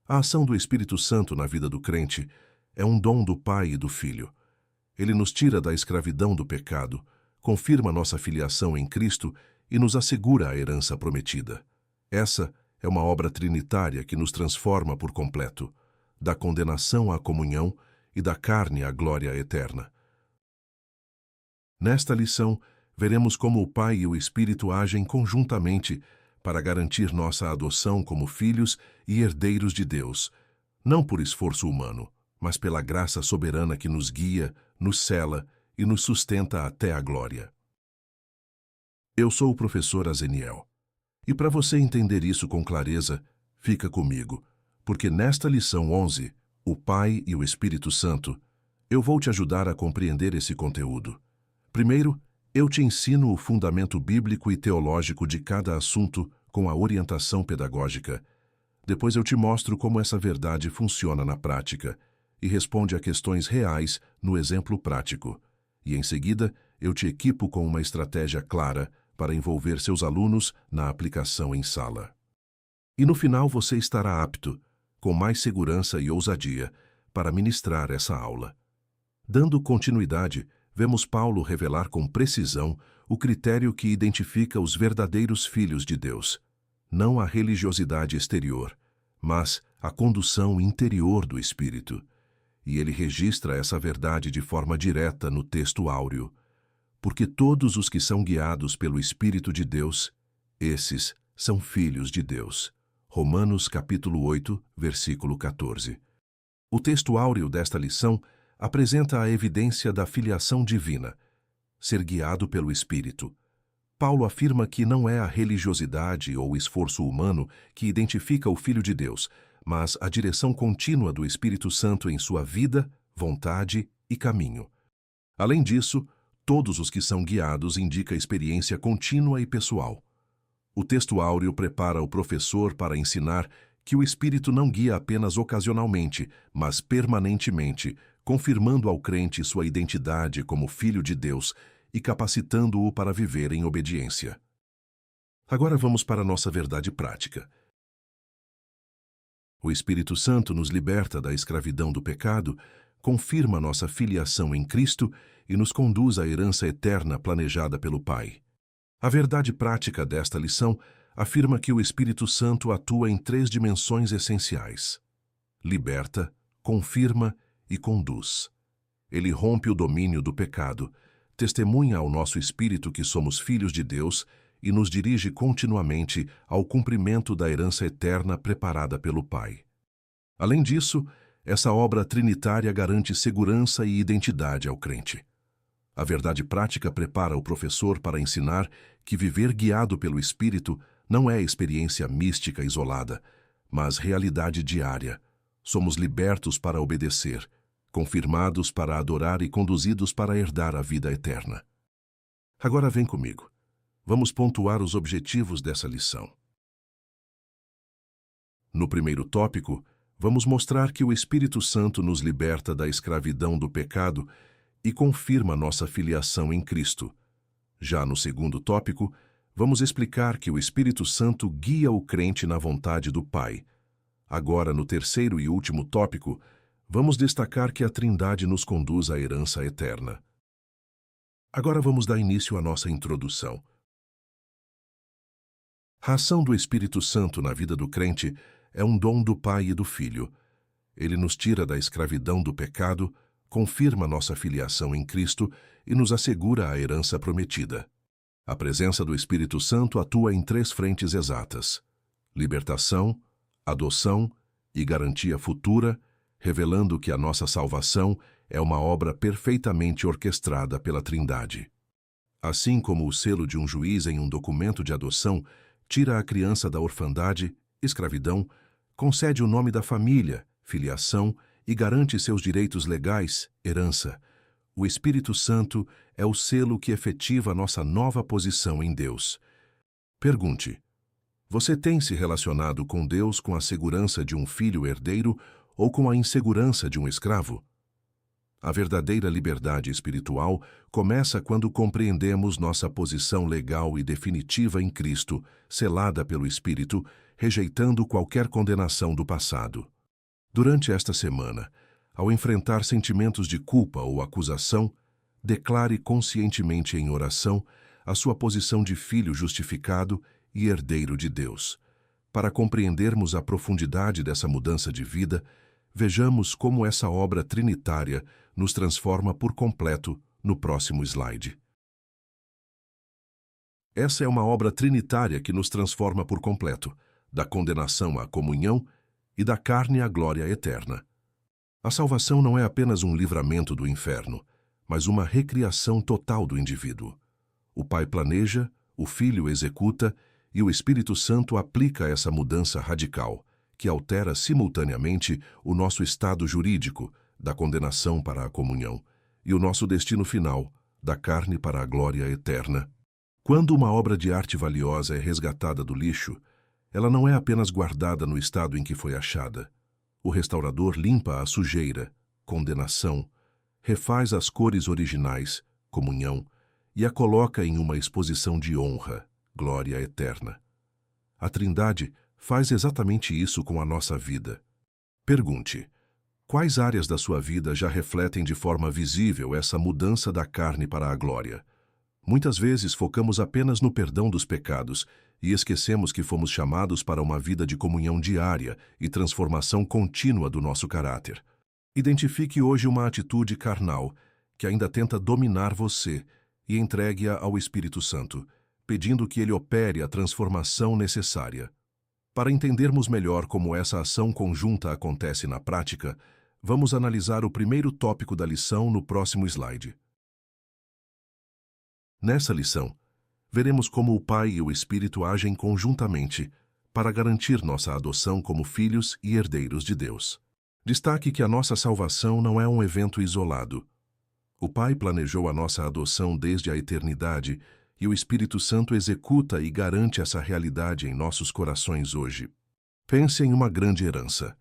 A ação do Espírito Santo na vida do crente é um dom do Pai e do Filho. Ele nos tira da escravidão do pecado, confirma nossa filiação em Cristo e nos assegura a herança prometida. Essa é uma obra trinitária que nos transforma por completo, da condenação à comunhão e da carne à glória eterna. Nesta lição, veremos como o Pai e o Espírito agem conjuntamente para garantir nossa adoção como filhos e herdeiros de Deus, não por esforço humano, mas pela graça soberana que nos guia, nos cela e nos sustenta até a glória. Eu sou o professor Azeniel. E para você entender isso com clareza, fica comigo, porque nesta lição 11, o Pai e o Espírito Santo, eu vou te ajudar a compreender esse conteúdo. Primeiro, eu te ensino o fundamento bíblico e teológico de cada assunto com a orientação pedagógica. Depois eu te mostro como essa verdade funciona na prática e responde a questões reais no exemplo prático. E em seguida, eu te equipo com uma estratégia clara para envolver seus alunos na aplicação em sala. E no final você estará apto, com mais segurança e ousadia, para ministrar essa aula. Dando continuidade, vemos Paulo revelar com precisão o critério que identifica os verdadeiros filhos de Deus. Não a religiosidade exterior, mas a condução interior do Espírito. E ele registra essa verdade de forma direta no texto áureo. Porque todos os que são guiados pelo Espírito de Deus, esses são filhos de Deus. Romanos capítulo 8, versículo 14. O texto áureo desta lição apresenta a evidência da filiação divina, ser guiado pelo Espírito. Paulo afirma que não é a religiosidade ou esforço humano que identifica o Filho de Deus, mas a direção contínua do Espírito Santo em sua vida, vontade e caminho. Além disso, todos os que são guiados indica experiência contínua e pessoal. O texto áureo prepara o professor para ensinar que o Espírito não guia apenas ocasionalmente, mas permanentemente, confirmando ao crente sua identidade como filho de Deus e capacitando-o para viver em obediência. Agora vamos para a nossa verdade prática. O Espírito Santo nos liberta da escravidão do pecado, confirma nossa filiação em Cristo e nos conduz à herança eterna planejada pelo Pai. A verdade prática desta lição afirma que o Espírito Santo atua em 3 dimensões essenciais: liberta, confirma e conduz. Ele rompe o domínio do pecado, testemunha ao nosso espírito que somos filhos de Deus e nos dirige continuamente ao cumprimento da herança eterna preparada pelo Pai. Além disso, essa obra trinitária garante segurança e identidade ao crente. A verdade prática prepara o professor para ensinar que viver guiado pelo Espírito não é experiência mística isolada, mas realidade diária. Somos libertos para obedecer, confirmados para adorar e conduzidos para herdar a vida eterna. Agora vem comigo. Vamos pontuar os objetivos dessa lição. No primeiro tópico, vamos mostrar que o Espírito Santo nos liberta da escravidão do pecado e confirma nossa filiação em Cristo. Já no segundo tópico, vamos explicar que o Espírito Santo guia o crente na vontade do Pai. Agora, no terceiro e último tópico, vamos destacar que a Trindade nos conduz à herança eterna. Agora vamos dar início à nossa introdução. A ação do Espírito Santo na vida do crente é um dom do Pai e do Filho. Ele nos tira da escravidão do pecado, confirma nossa filiação em Cristo e nos assegura a herança prometida. A presença do Espírito Santo atua em 3 frentes exatas: libertação, adoção e garantia futura, revelando que a nossa salvação é uma obra perfeitamente orquestrada pela Trindade. Assim como o selo de um juiz em um documento de adoção tira a criança da orfandade, escravidão, concede o nome da família, filiação, e garante seus direitos legais, herança, o Espírito Santo é o selo que efetiva nossa nova posição em Deus. Pergunte: você tem se relacionado com Deus com a segurança de um filho herdeiro ou com a insegurança de um escravo? A verdadeira liberdade espiritual começa quando compreendemos nossa posição legal e definitiva em Cristo, selada pelo Espírito, rejeitando qualquer condenação do passado. Durante esta semana, ao enfrentar sentimentos de culpa ou acusação, declare conscientemente em oração a sua posição de filho justificado e herdeiro de Deus. Para compreendermos a profundidade dessa mudança de vida, vejamos como essa obra trinitária nos transforma por completo no próximo slide. Essa é uma obra trinitária que nos transforma por completo, da condenação à comunhão e da carne à glória eterna. A salvação não é apenas um livramento do inferno, mas uma recriação total do indivíduo. O Pai planeja, o Filho executa e o Espírito Santo aplica essa mudança radical, que altera simultaneamente o nosso estado jurídico, da condenação para a comunhão, e o nosso destino final, da carne para a glória eterna. Quando uma obra de arte valiosa é resgatada do lixo, ela não é apenas guardada no estado em que foi achada. O restaurador limpa a sujeira, condenação, refaz as cores originais, comunhão, e a coloca em uma exposição de honra, glória eterna. A Trindade faz exatamente isso com a nossa vida. Pergunte: quais áreas da sua vida já refletem de forma visível essa mudança da carne para a glória? Muitas vezes focamos apenas no perdão dos pecados e esquecemos que fomos chamados para uma vida de comunhão diária e transformação contínua do nosso caráter. Identifique hoje uma atitude carnal que ainda tenta dominar você e entregue-a ao Espírito Santo, pedindo que ele opere a transformação necessária. Para entendermos melhor como essa ação conjunta acontece na prática, vamos analisar o primeiro tópico da lição no próximo slide. Nessa lição, veremos como o Pai e o Espírito agem conjuntamente para garantir nossa adoção como filhos e herdeiros de Deus. Destaque que a nossa salvação não é um evento isolado. O Pai planejou a nossa adoção desde a eternidade e o Espírito Santo executa e garante essa realidade em nossos corações hoje. Pense em uma grande herança.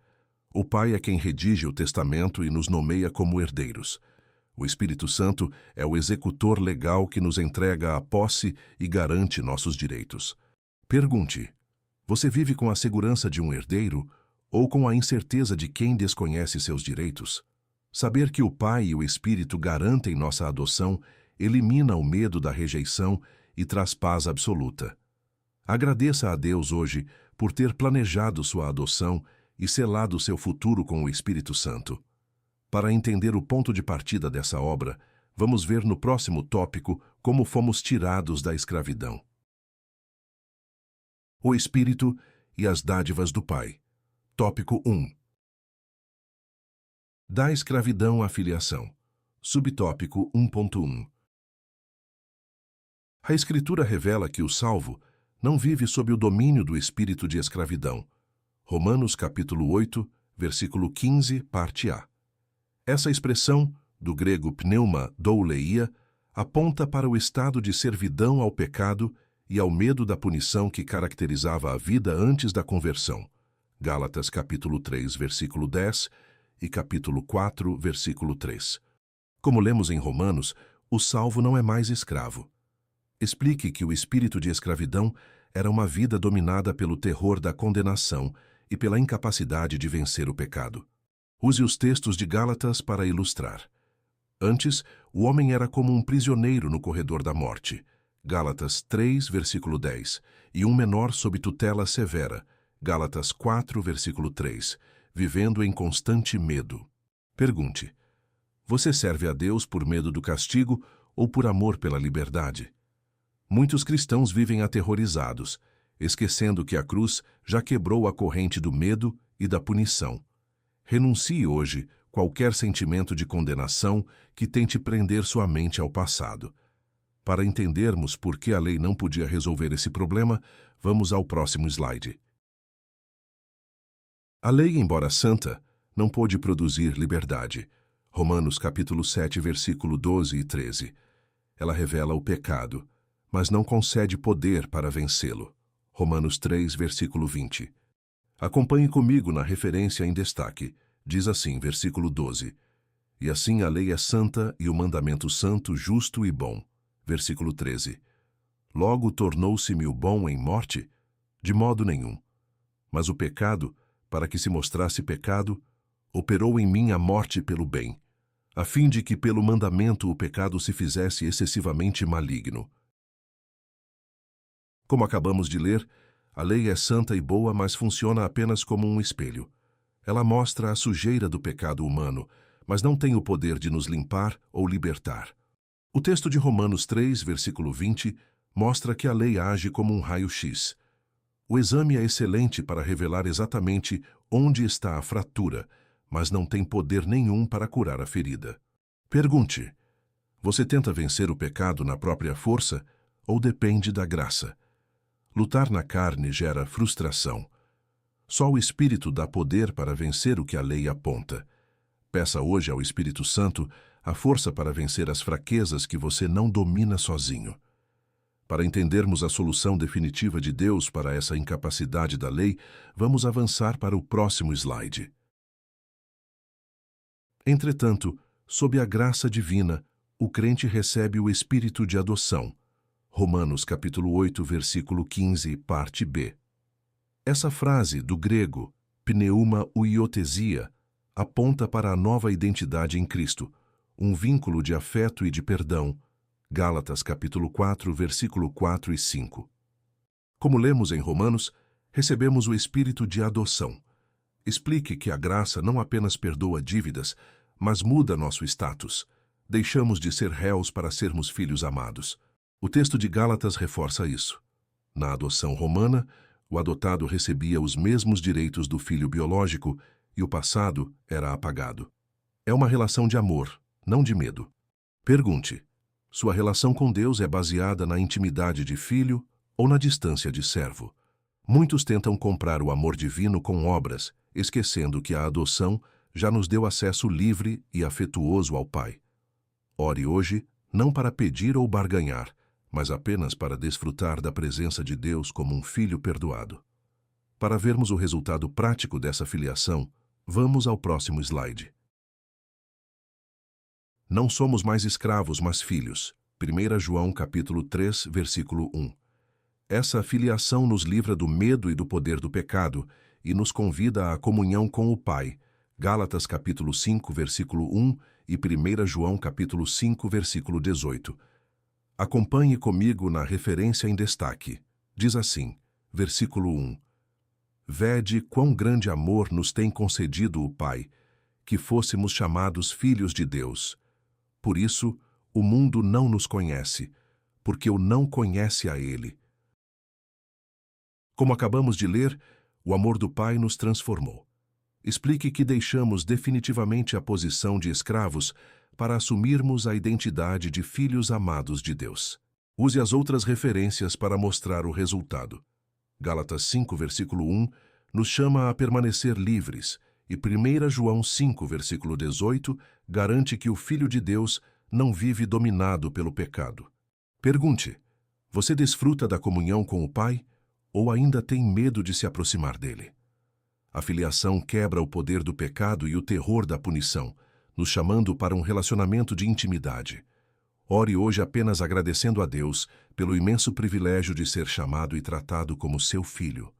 O Pai é quem redige o testamento e nos nomeia como herdeiros. O Espírito Santo é o executor legal que nos entrega a posse e garante nossos direitos. Pergunte: você vive com a segurança de um herdeiro ou com a incerteza de quem desconhece seus direitos? Saber que o Pai e o Espírito garantem nossa adoção elimina o medo da rejeição e traz paz absoluta. Agradeça a Deus hoje por ter planejado sua adoção e selado seu futuro com o Espírito Santo. Para entender o ponto de partida dessa obra, vamos ver no próximo tópico como fomos tirados da escravidão. O Espírito e as dádivas do Pai. Tópico 1. Da escravidão à filiação. Subtópico 1.1. A Escritura revela que o salvo não vive sob o domínio do espírito de escravidão. Romanos capítulo 8, versículo 15, parte A. Essa expressão, do grego pneuma douleia, aponta para o estado de servidão ao pecado e ao medo da punição que caracterizava a vida antes da conversão. Gálatas capítulo 3, versículo 10 e capítulo 4, versículo 3. Como lemos em Romanos, o salvo não é mais escravo. Explique que o espírito de escravidão era uma vida dominada pelo terror da condenação e pela incapacidade de vencer o pecado. Use os textos de Gálatas para ilustrar. Antes, o homem era como um prisioneiro no corredor da morte. Gálatas 3, versículo 10. E um menor sob tutela severa. Gálatas 4, versículo 3. Vivendo em constante medo. Pergunte: você serve a Deus por medo do castigo ou por amor pela liberdade? Muitos cristãos vivem aterrorizados, esquecendo que a cruz já quebrou a corrente do medo e da punição. Renuncie hoje qualquer sentimento de condenação que tente prender sua mente ao passado. Para entendermos por que a lei não podia resolver esse problema, vamos ao próximo slide. A lei, embora santa, não pôde produzir liberdade. Romanos capítulo 7, versículo 12 e 13. Ela revela o pecado, mas não concede poder para vencê-lo. Romanos 3, versículo 20. Acompanhe comigo na referência em destaque. Diz assim, versículo 12. E assim a lei é santa e o mandamento santo, justo e bom. Versículo 13. Logo tornou-se-me o bom em morte? De modo nenhum. Mas o pecado, para que se mostrasse pecado, operou em mim a morte pelo bem, a fim de que pelo mandamento o pecado se fizesse excessivamente maligno. Como acabamos de ler, a lei é santa e boa, mas funciona apenas como um espelho. Ela mostra a sujeira do pecado humano, mas não tem o poder de nos limpar ou libertar. O texto de Romanos 3, versículo 20, mostra que a lei age como um raio-x. O exame é excelente para revelar exatamente onde está a fratura, mas não tem poder nenhum para curar a ferida. Pergunte: você tenta vencer o pecado na própria força ou depende da graça? Lutar na carne gera frustração. Só o Espírito dá poder para vencer o que a lei aponta. Peça hoje ao Espírito Santo a força para vencer as fraquezas que você não domina sozinho. Para entendermos a solução definitiva de Deus para essa incapacidade da lei, vamos avançar para o próximo slide. Entretanto, sob a graça divina, o crente recebe o espírito de adoção. Romanos capítulo 8, versículo 15, parte B. Essa frase, do grego, pneuma uiotesia, aponta para a nova identidade em Cristo, um vínculo de afeto e de perdão. Gálatas capítulo 4, versículo 4 e 5. Como lemos em Romanos, recebemos o espírito de adoção. Explique que a graça não apenas perdoa dívidas, mas muda nosso status. Deixamos de ser réus para sermos filhos amados. O texto de Gálatas reforça isso. Na adoção romana, o adotado recebia os mesmos direitos do filho biológico e o passado era apagado. É uma relação de amor, não de medo. Pergunte: sua relação com Deus é baseada na intimidade de filho ou na distância de servo? Muitos tentam comprar o amor divino com obras, esquecendo que a adoção já nos deu acesso livre e afetuoso ao Pai. Ore hoje, não para pedir ou barganhar, mas apenas para desfrutar da presença de Deus como um filho perdoado. Para vermos o resultado prático dessa filiação, vamos ao próximo slide. Não somos mais escravos, mas filhos. 1 João capítulo 3, versículo 1. Essa filiação nos livra do medo e do poder do pecado e nos convida à comunhão com o Pai. Gálatas capítulo 5, versículo 1 e 1 João capítulo 5, versículo 18. Acompanhe comigo na referência em destaque. Diz assim, versículo 1. Vede quão grande amor nos tem concedido o Pai, que fôssemos chamados filhos de Deus. Por isso, o mundo não nos conhece, porque o não conhece a Ele. Como acabamos de ler, o amor do Pai nos transformou. Explique que deixamos definitivamente a posição de escravos para assumirmos a identidade de filhos amados de Deus. Use as outras referências para mostrar o resultado. Gálatas 5, versículo 1, nos chama a permanecer livres, e 1 João 5, versículo 18, garante que o Filho de Deus não vive dominado pelo pecado. Pergunte: você desfruta da comunhão com o Pai ou ainda tem medo de se aproximar dele? A filiação quebra o poder do pecado e o terror da punição, nos chamando para um relacionamento de intimidade. Ore hoje apenas agradecendo a Deus pelo imenso privilégio de ser chamado e tratado como seu filho.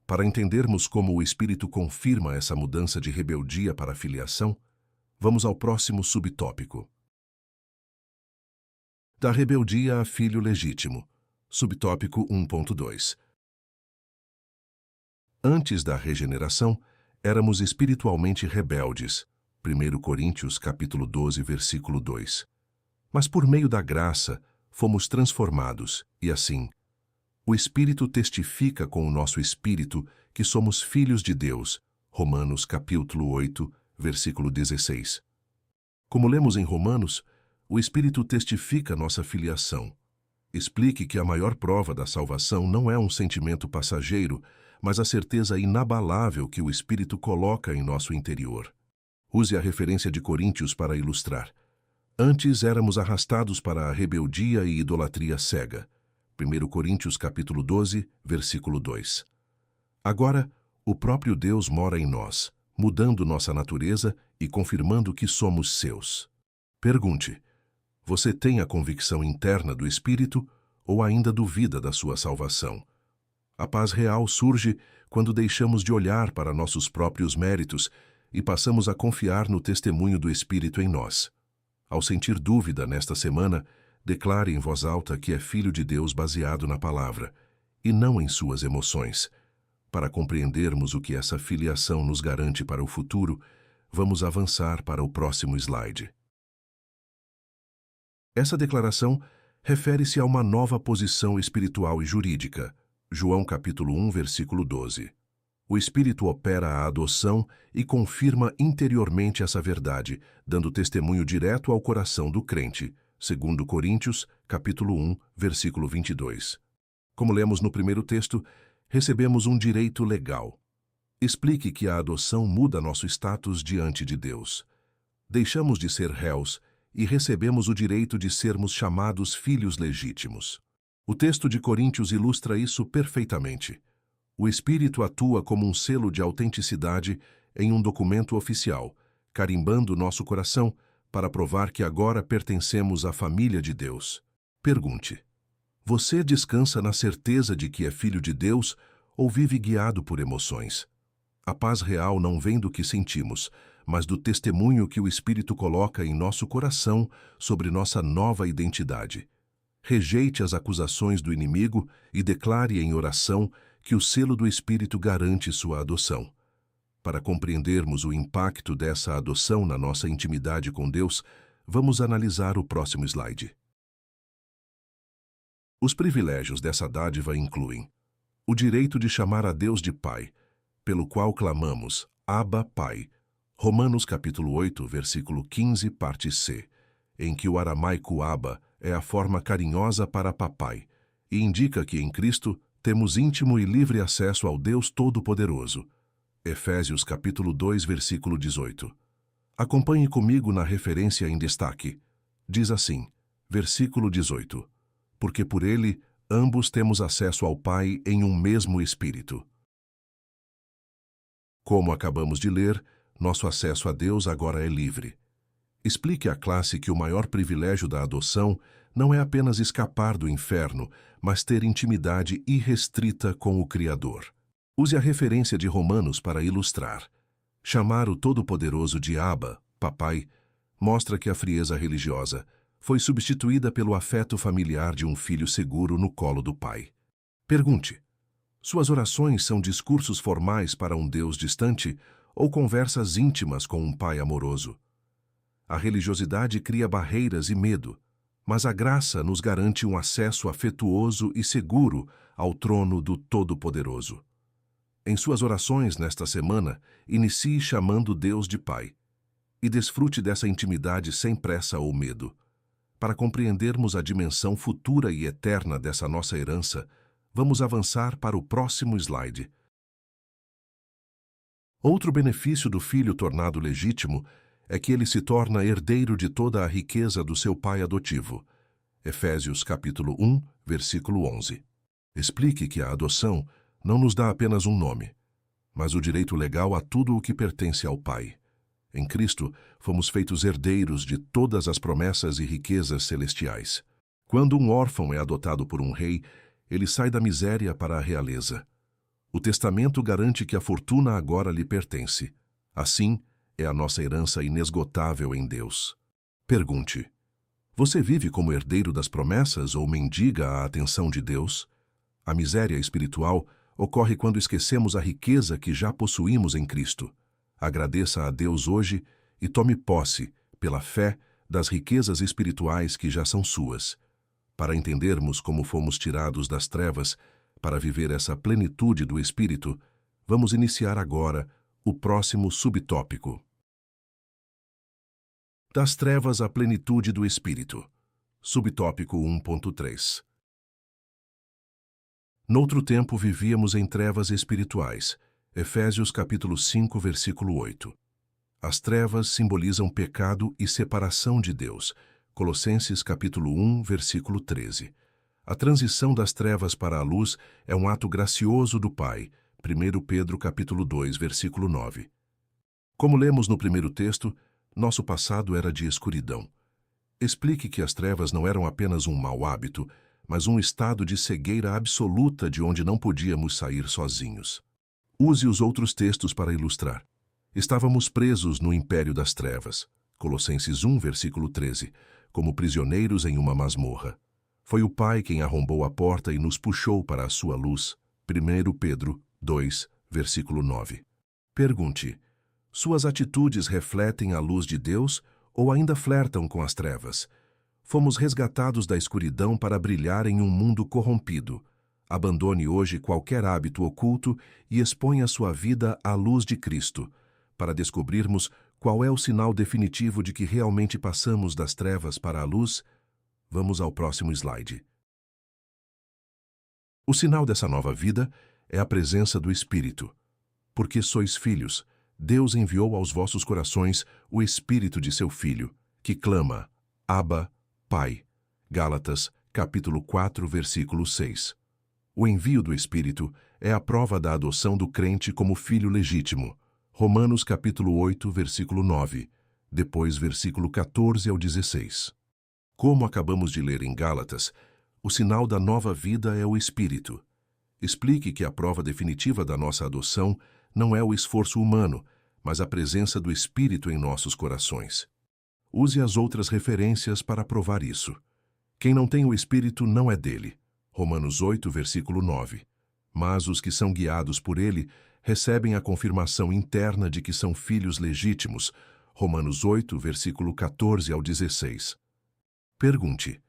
Para entendermos como o Espírito confirma essa mudança de rebeldia para a filiação, vamos ao próximo subtópico. Da rebeldia a filho legítimo. Subtópico 1.2. Antes da regeneração, éramos espiritualmente rebeldes. 1 Coríntios capítulo 12, versículo 2. Mas por meio da graça, fomos transformados, e assim, o Espírito testifica com o nosso espírito que somos filhos de Deus. Romanos capítulo 8, versículo 16. Como lemos em Romanos, o Espírito testifica nossa filiação. Explique que a maior prova da salvação não é um sentimento passageiro, mas a certeza inabalável que o Espírito coloca em nosso interior. Use a referência de Coríntios para ilustrar. Antes éramos arrastados para a rebeldia e idolatria cega. 1 Coríntios capítulo 12, versículo 2. Agora, o próprio Deus mora em nós, mudando nossa natureza e confirmando que somos seus. Pergunte: você tem a convicção interna do Espírito ou ainda duvida da sua salvação? A paz real surge quando deixamos de olhar para nossos próprios méritos e passamos a confiar no testemunho do Espírito em nós. Ao sentir dúvida nesta semana, declare em voz alta que é filho de Deus baseado na palavra, e não em suas emoções. Para compreendermos o que essa filiação nos garante para o futuro, vamos avançar para o próximo slide. Essa declaração refere-se a uma nova posição espiritual e jurídica. João capítulo 1, versículo 12. O Espírito opera a adoção e confirma interiormente essa verdade, dando testemunho direto ao coração do crente. 2 Coríntios, capítulo 1, versículo 22. Como lemos no primeiro texto, recebemos um direito legal. Explique que a adoção muda nosso status diante de Deus. Deixamos de ser réus e recebemos o direito de sermos chamados filhos legítimos. O texto de Coríntios ilustra isso perfeitamente. O Espírito atua como um selo de autenticidade em um documento oficial, carimbando nosso coração para provar que agora pertencemos à família de Deus. Pergunte: você descansa na certeza de que é filho de Deus ou vive guiado por emoções? A paz real não vem do que sentimos, mas do testemunho que o Espírito coloca em nosso coração sobre nossa nova identidade. Rejeite as acusações do inimigo e declare em oração que o selo do Espírito garante sua adoção. Para compreendermos o impacto dessa adoção na nossa intimidade com Deus, vamos analisar o próximo slide. Os privilégios dessa dádiva incluem o direito de chamar a Deus de Pai, pelo qual clamamos, Abba, Pai, Romanos capítulo 8, versículo 15, parte C, em que o aramaico Abba é a forma carinhosa para papai, e indica que em Cristo temos íntimo e livre acesso ao Deus Todo-Poderoso. Efésios capítulo 2, versículo 18. Acompanhe comigo na referência em destaque. Diz assim, versículo 18. Porque por ele, ambos temos acesso ao Pai em um mesmo Espírito. Como acabamos de ler, nosso acesso a Deus agora é livre. Explique à classe que o maior privilégio da adoção não é apenas escapar do inferno, mas ter intimidade irrestrita com o Criador. Use a referência de Romanos para ilustrar. Chamar o Todo-Poderoso de Abba, Papai, mostra que a frieza religiosa foi substituída pelo afeto familiar de um filho seguro no colo do pai. Pergunte: suas orações são discursos formais para um Deus distante ou conversas íntimas com um pai amoroso? A religiosidade cria barreiras e medo, mas a graça nos garante um acesso afetuoso e seguro ao trono do Todo-Poderoso. Em suas orações nesta semana, inicie chamando Deus de Pai e desfrute dessa intimidade sem pressa ou medo. Para compreendermos a dimensão futura e eterna dessa nossa herança, vamos avançar para o próximo slide. Outro benefício do filho tornado legítimo é que ele se torna herdeiro de toda a riqueza do seu pai adotivo. Efésios capítulo 1, versículo 11. Explique que a adoção não nos dá apenas um nome, mas o direito legal a tudo o que pertence ao Pai. Em Cristo, fomos feitos herdeiros de todas as promessas e riquezas celestiais. Quando um órfão é adotado por um rei, ele sai da miséria para a realeza. O testamento garante que a fortuna agora lhe pertence. Assim, é a nossa herança inesgotável em Deus. Pergunte: você vive como herdeiro das promessas ou mendiga a atenção de Deus? A miséria espiritual ocorre quando esquecemos a riqueza que já possuímos em Cristo. Agradeça a Deus hoje e tome posse, pela fé, das riquezas espirituais que já são suas. Para entendermos como fomos tirados das trevas, para viver essa plenitude do Espírito, vamos iniciar agora o próximo subtópico. Das trevas à plenitude do Espírito. Subtópico 1.3. Noutro tempo vivíamos em trevas espirituais. Efésios capítulo 5, versículo 8. As trevas simbolizam pecado e separação de Deus. Colossenses capítulo 1, versículo 13. A transição das trevas para a luz é um ato gracioso do Pai. 1 Pedro capítulo 2, versículo 9. Como lemos no primeiro texto, nosso passado era de escuridão. Explique que as trevas não eram apenas um mau hábito, mas um estado de cegueira absoluta de onde não podíamos sair sozinhos. Use os outros textos para ilustrar. Estávamos presos no império das trevas. Colossenses 1, versículo 13. Como prisioneiros em uma masmorra. Foi o Pai quem arrombou a porta e nos puxou para a sua luz. 1 Pedro 2, versículo 9. Pergunte: suas atitudes refletem a luz de Deus ou ainda flertam com as trevas? Fomos resgatados da escuridão para brilhar em um mundo corrompido. Abandone hoje qualquer hábito oculto e exponha sua vida à luz de Cristo, para descobrirmos qual é o sinal definitivo de que realmente passamos das trevas para a luz. Vamos ao próximo slide. O sinal dessa nova vida é a presença do Espírito. Porque sois filhos, Deus enviou aos vossos corações o Espírito de seu Filho, que clama: Abba, Pai. Gálatas, capítulo 4, versículo 6. O envio do Espírito é a prova da adoção do crente como filho legítimo. Romanos, capítulo 8, versículo 9. Depois, versículo 14 ao 16. Como acabamos de ler em Gálatas, o sinal da nova vida é o Espírito. Explique que a prova definitiva da nossa adoção não é o esforço humano, mas a presença do Espírito em nossos corações. Use as outras referências para provar isso. Quem não tem o Espírito não é dele. Romanos 8, versículo 9. Mas os que são guiados por ele recebem a confirmação interna de que são filhos legítimos. Romanos 8, versículo 14 ao 16. Pergunte: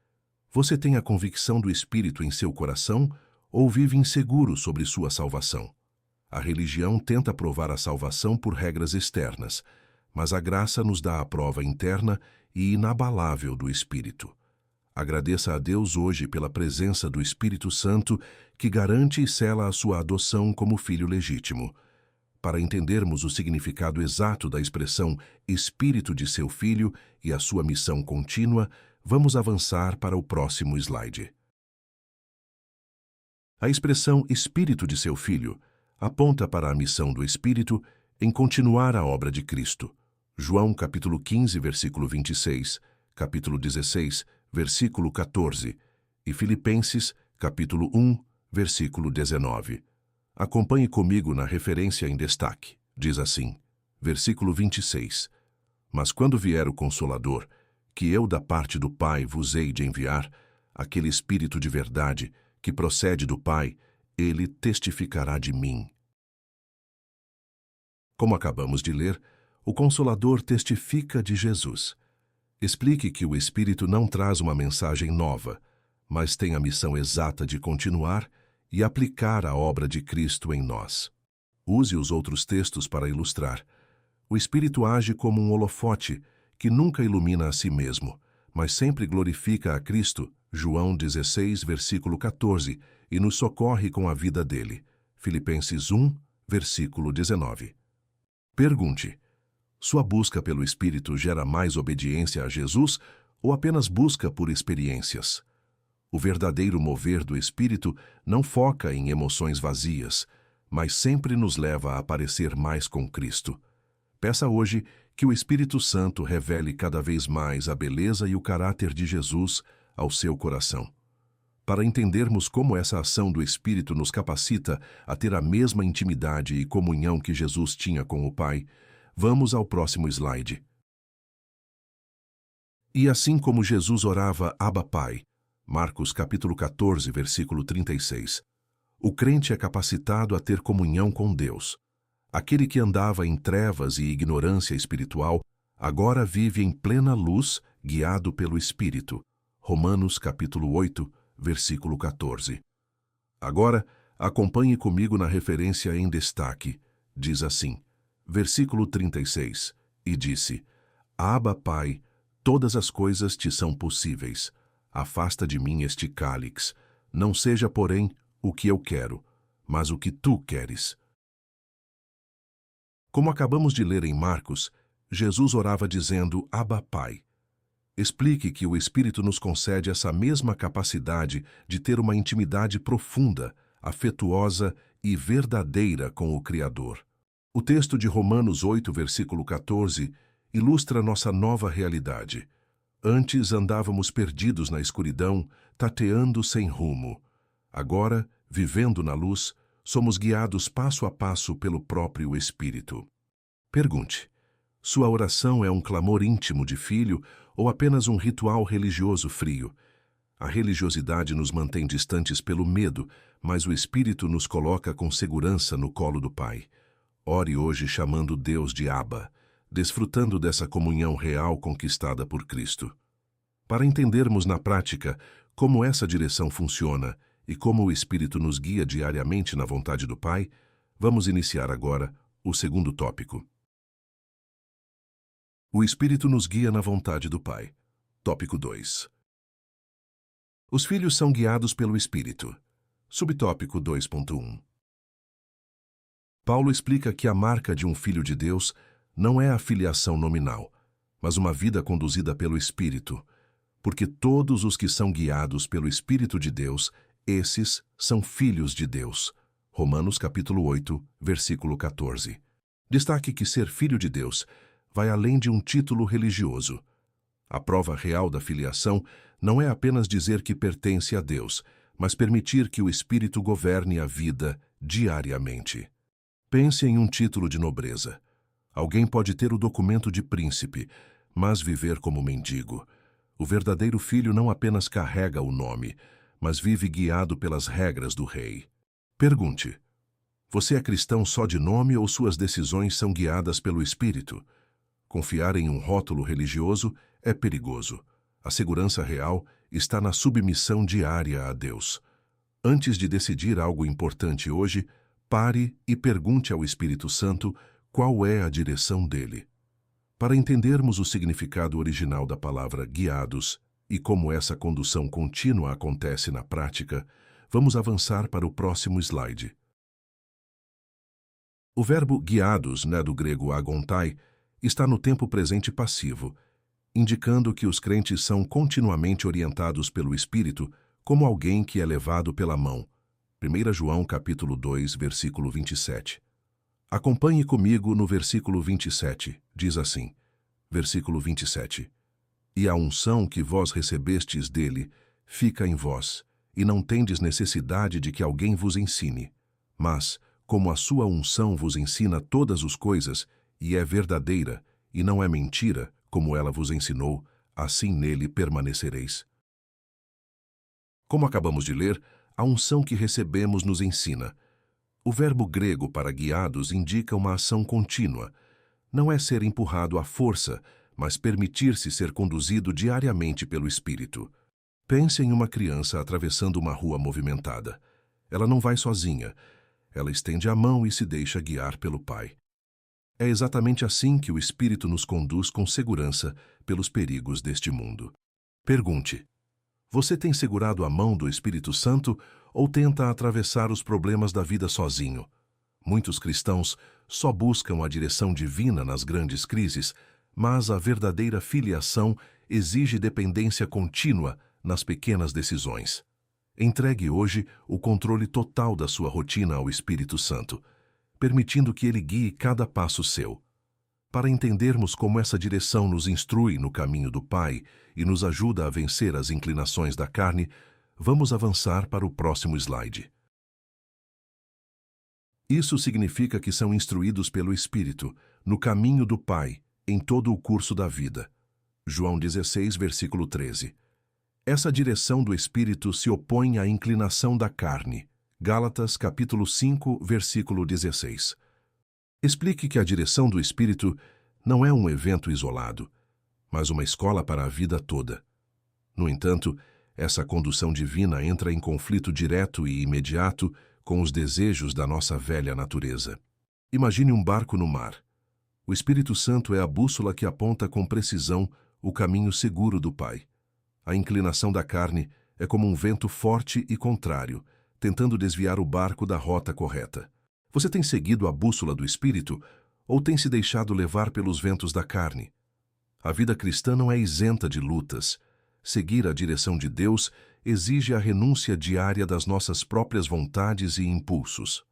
você tem a convicção do Espírito em seu coração ou vive inseguro sobre sua salvação? A religião tenta provar a salvação por regras externas, mas a graça nos dá a prova interna e inabalável do Espírito. Agradeça a Deus hoje pela presença do Espírito Santo, que garante e sela a sua adoção como filho legítimo. Para entendermos o significado exato da expressão Espírito de seu Filho e a sua missão contínua, vamos avançar para o próximo slide. A expressão Espírito de seu Filho aponta para a missão do Espírito em continuar a obra de Cristo. João capítulo 15, versículo 26, capítulo 16, versículo 14, e Filipenses capítulo 1, versículo 19. Acompanhe comigo na referência em destaque. Diz assim, versículo 26. Mas quando vier o Consolador, que eu da parte do Pai vos hei de enviar, aquele Espírito de verdade, que procede do Pai, ele testificará de mim. Como acabamos de ler, o Consolador testifica de Jesus. Explique que o Espírito não traz uma mensagem nova, mas tem a missão exata de continuar e aplicar a obra de Cristo em nós. Use os outros textos para ilustrar. O Espírito age como um holofote que nunca ilumina a si mesmo, mas sempre glorifica a Cristo, João 16, versículo 14, e nos socorre com a vida dele, Filipenses 1, versículo 19. Pergunte: sua busca pelo Espírito gera mais obediência a Jesus ou apenas busca por experiências? O verdadeiro mover do Espírito não foca em emoções vazias, mas sempre nos leva a parecer mais com Cristo. Peça hoje que o Espírito Santo revele cada vez mais a beleza e o caráter de Jesus ao seu coração. Para entendermos como essa ação do Espírito nos capacita a ter a mesma intimidade e comunhão que Jesus tinha com o Pai, vamos ao próximo slide. E assim como Jesus orava Abba Pai, Marcos capítulo 14, versículo 36, o crente é capacitado a ter comunhão com Deus. Aquele que andava em trevas e ignorância espiritual, agora vive em plena luz, guiado pelo Espírito. Romanos capítulo 8, versículo 14. Agora, acompanhe comigo na referência em destaque. Diz assim, versículo 36, e disse: Abba, Pai, todas as coisas te são possíveis. Afasta de mim este cálice. Não seja, porém, o que eu quero, mas o que tu queres. Como acabamos de ler em Marcos, Jesus orava dizendo Abba, Pai. Explique que o Espírito nos concede essa mesma capacidade de ter uma intimidade profunda, afetuosa e verdadeira com o Criador. O texto de Romanos 8, versículo 14, ilustra nossa nova realidade. Antes andávamos perdidos na escuridão, tateando sem rumo. Agora, vivendo na luz, somos guiados passo a passo pelo próprio Espírito. Pergunte: sua oração é um clamor íntimo de filho ou apenas um ritual religioso frio? A religiosidade nos mantém distantes pelo medo, mas o Espírito nos coloca com segurança no colo do Pai. Ore hoje chamando Deus de Abba, desfrutando dessa comunhão real conquistada por Cristo. Para entendermos na prática como essa direção funciona e como o Espírito nos guia diariamente na vontade do Pai, vamos iniciar agora o segundo tópico. O Espírito nos guia na vontade do Pai. Tópico 2. Os filhos são guiados pelo Espírito. Subtópico 2.1. Paulo explica que a marca de um filho de Deus não é a filiação nominal, mas uma vida conduzida pelo Espírito, porque todos os que são guiados pelo Espírito de Deus, esses são filhos de Deus. Romanos capítulo 8, versículo 14. Destaque que ser filho de Deus vai além de um título religioso. A prova real da filiação não é apenas dizer que pertence a Deus, mas permitir que o Espírito governe a vida diariamente. Pense em um título de nobreza. Alguém pode ter o documento de príncipe, mas viver como mendigo. O verdadeiro filho não apenas carrega o nome, mas vive guiado pelas regras do rei. Pergunte: você é cristão só de nome ou suas decisões são guiadas pelo Espírito? Confiar em um rótulo religioso é perigoso. A segurança real está na submissão diária a Deus. Antes de decidir algo importante hoje, pare e pergunte ao Espírito Santo qual é a direção dele. Para entendermos o significado original da palavra guiados e como essa condução contínua acontece na prática, vamos avançar para o próximo slide. O verbo guiados, do grego agontai, está no tempo presente passivo, indicando que os crentes são continuamente orientados pelo Espírito como alguém que é levado pela mão. 1 João capítulo 2, versículo 27. Acompanhe comigo no versículo 27, diz assim, versículo 27. E a unção que vós recebestes dele fica em vós, e não tendes necessidade de que alguém vos ensine. Mas, como a sua unção vos ensina todas as coisas, e é verdadeira, e não é mentira, como ela vos ensinou, assim nele permanecereis. Como acabamos de ler, a unção que recebemos nos ensina. O verbo grego para guiados indica uma ação contínua. Não é ser empurrado à força, mas permitir-se ser conduzido diariamente pelo Espírito. Pense em uma criança atravessando uma rua movimentada. Ela não vai sozinha. Ela estende a mão e se deixa guiar pelo Pai. É exatamente assim que o Espírito nos conduz com segurança pelos perigos deste mundo. Pergunte: você tem segurado a mão do Espírito Santo ou tenta atravessar os problemas da vida sozinho? Muitos cristãos só buscam a direção divina nas grandes crises, mas a verdadeira filiação exige dependência contínua nas pequenas decisões. Entregue hoje o controle total da sua rotina ao Espírito Santo, permitindo que ele guie cada passo seu. Para entendermos como essa direção nos instrui no caminho do Pai e nos ajuda a vencer as inclinações da carne, vamos avançar para o próximo slide. Isso significa que são instruídos pelo Espírito, no caminho do Pai, em todo o curso da vida. João 16, versículo 13. Essa direção do Espírito se opõe à inclinação da carne. Gálatas, capítulo 5, versículo 16. Explique que a direção do Espírito não é um evento isolado, mas uma escola para a vida toda. No entanto, essa condução divina entra em conflito direto e imediato com os desejos da nossa velha natureza. Imagine um barco no mar. O Espírito Santo é a bússola que aponta com precisão o caminho seguro do Pai. A inclinação da carne é como um vento forte e contrário, tentando desviar o barco da rota correta. Você tem seguido a bússola do Espírito ou tem se deixado levar pelos ventos da carne? A vida cristã não é isenta de lutas. Seguir a direção de Deus exige a renúncia diária das nossas próprias vontades e impulsos.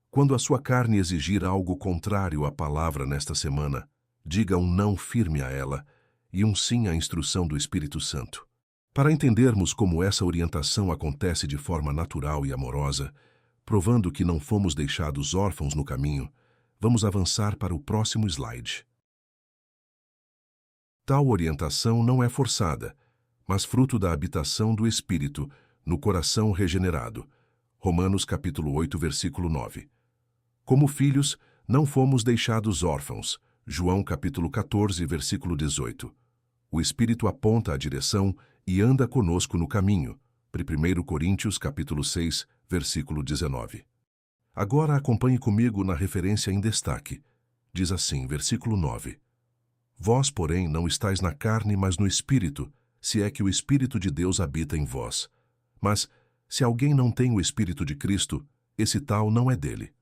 Quando a sua carne exigir algo contrário à palavra nesta semana, diga um não firme a ela e um sim à instrução do Espírito Santo. Para entendermos como essa orientação acontece de forma natural e amorosa, provando que não fomos deixados órfãos no caminho, Vamos avançar para o próximo slide. Tal orientação não é forçada, mas fruto da habitação do Espírito no coração regenerado. Romanos capítulo 8, versículo 9. Como filhos, não fomos deixados órfãos. João capítulo 14, versículo 18. O Espírito aponta a direção e anda conosco no caminho. 1 Coríntios capítulo 6, versículo 19. Agora acompanhe comigo na referência em destaque. Diz assim, versículo 9. Vós, porém, não estáis na carne, mas no Espírito, se é que o Espírito de Deus habita em vós. Mas, se alguém não tem o Espírito de Cristo, esse tal não é dele.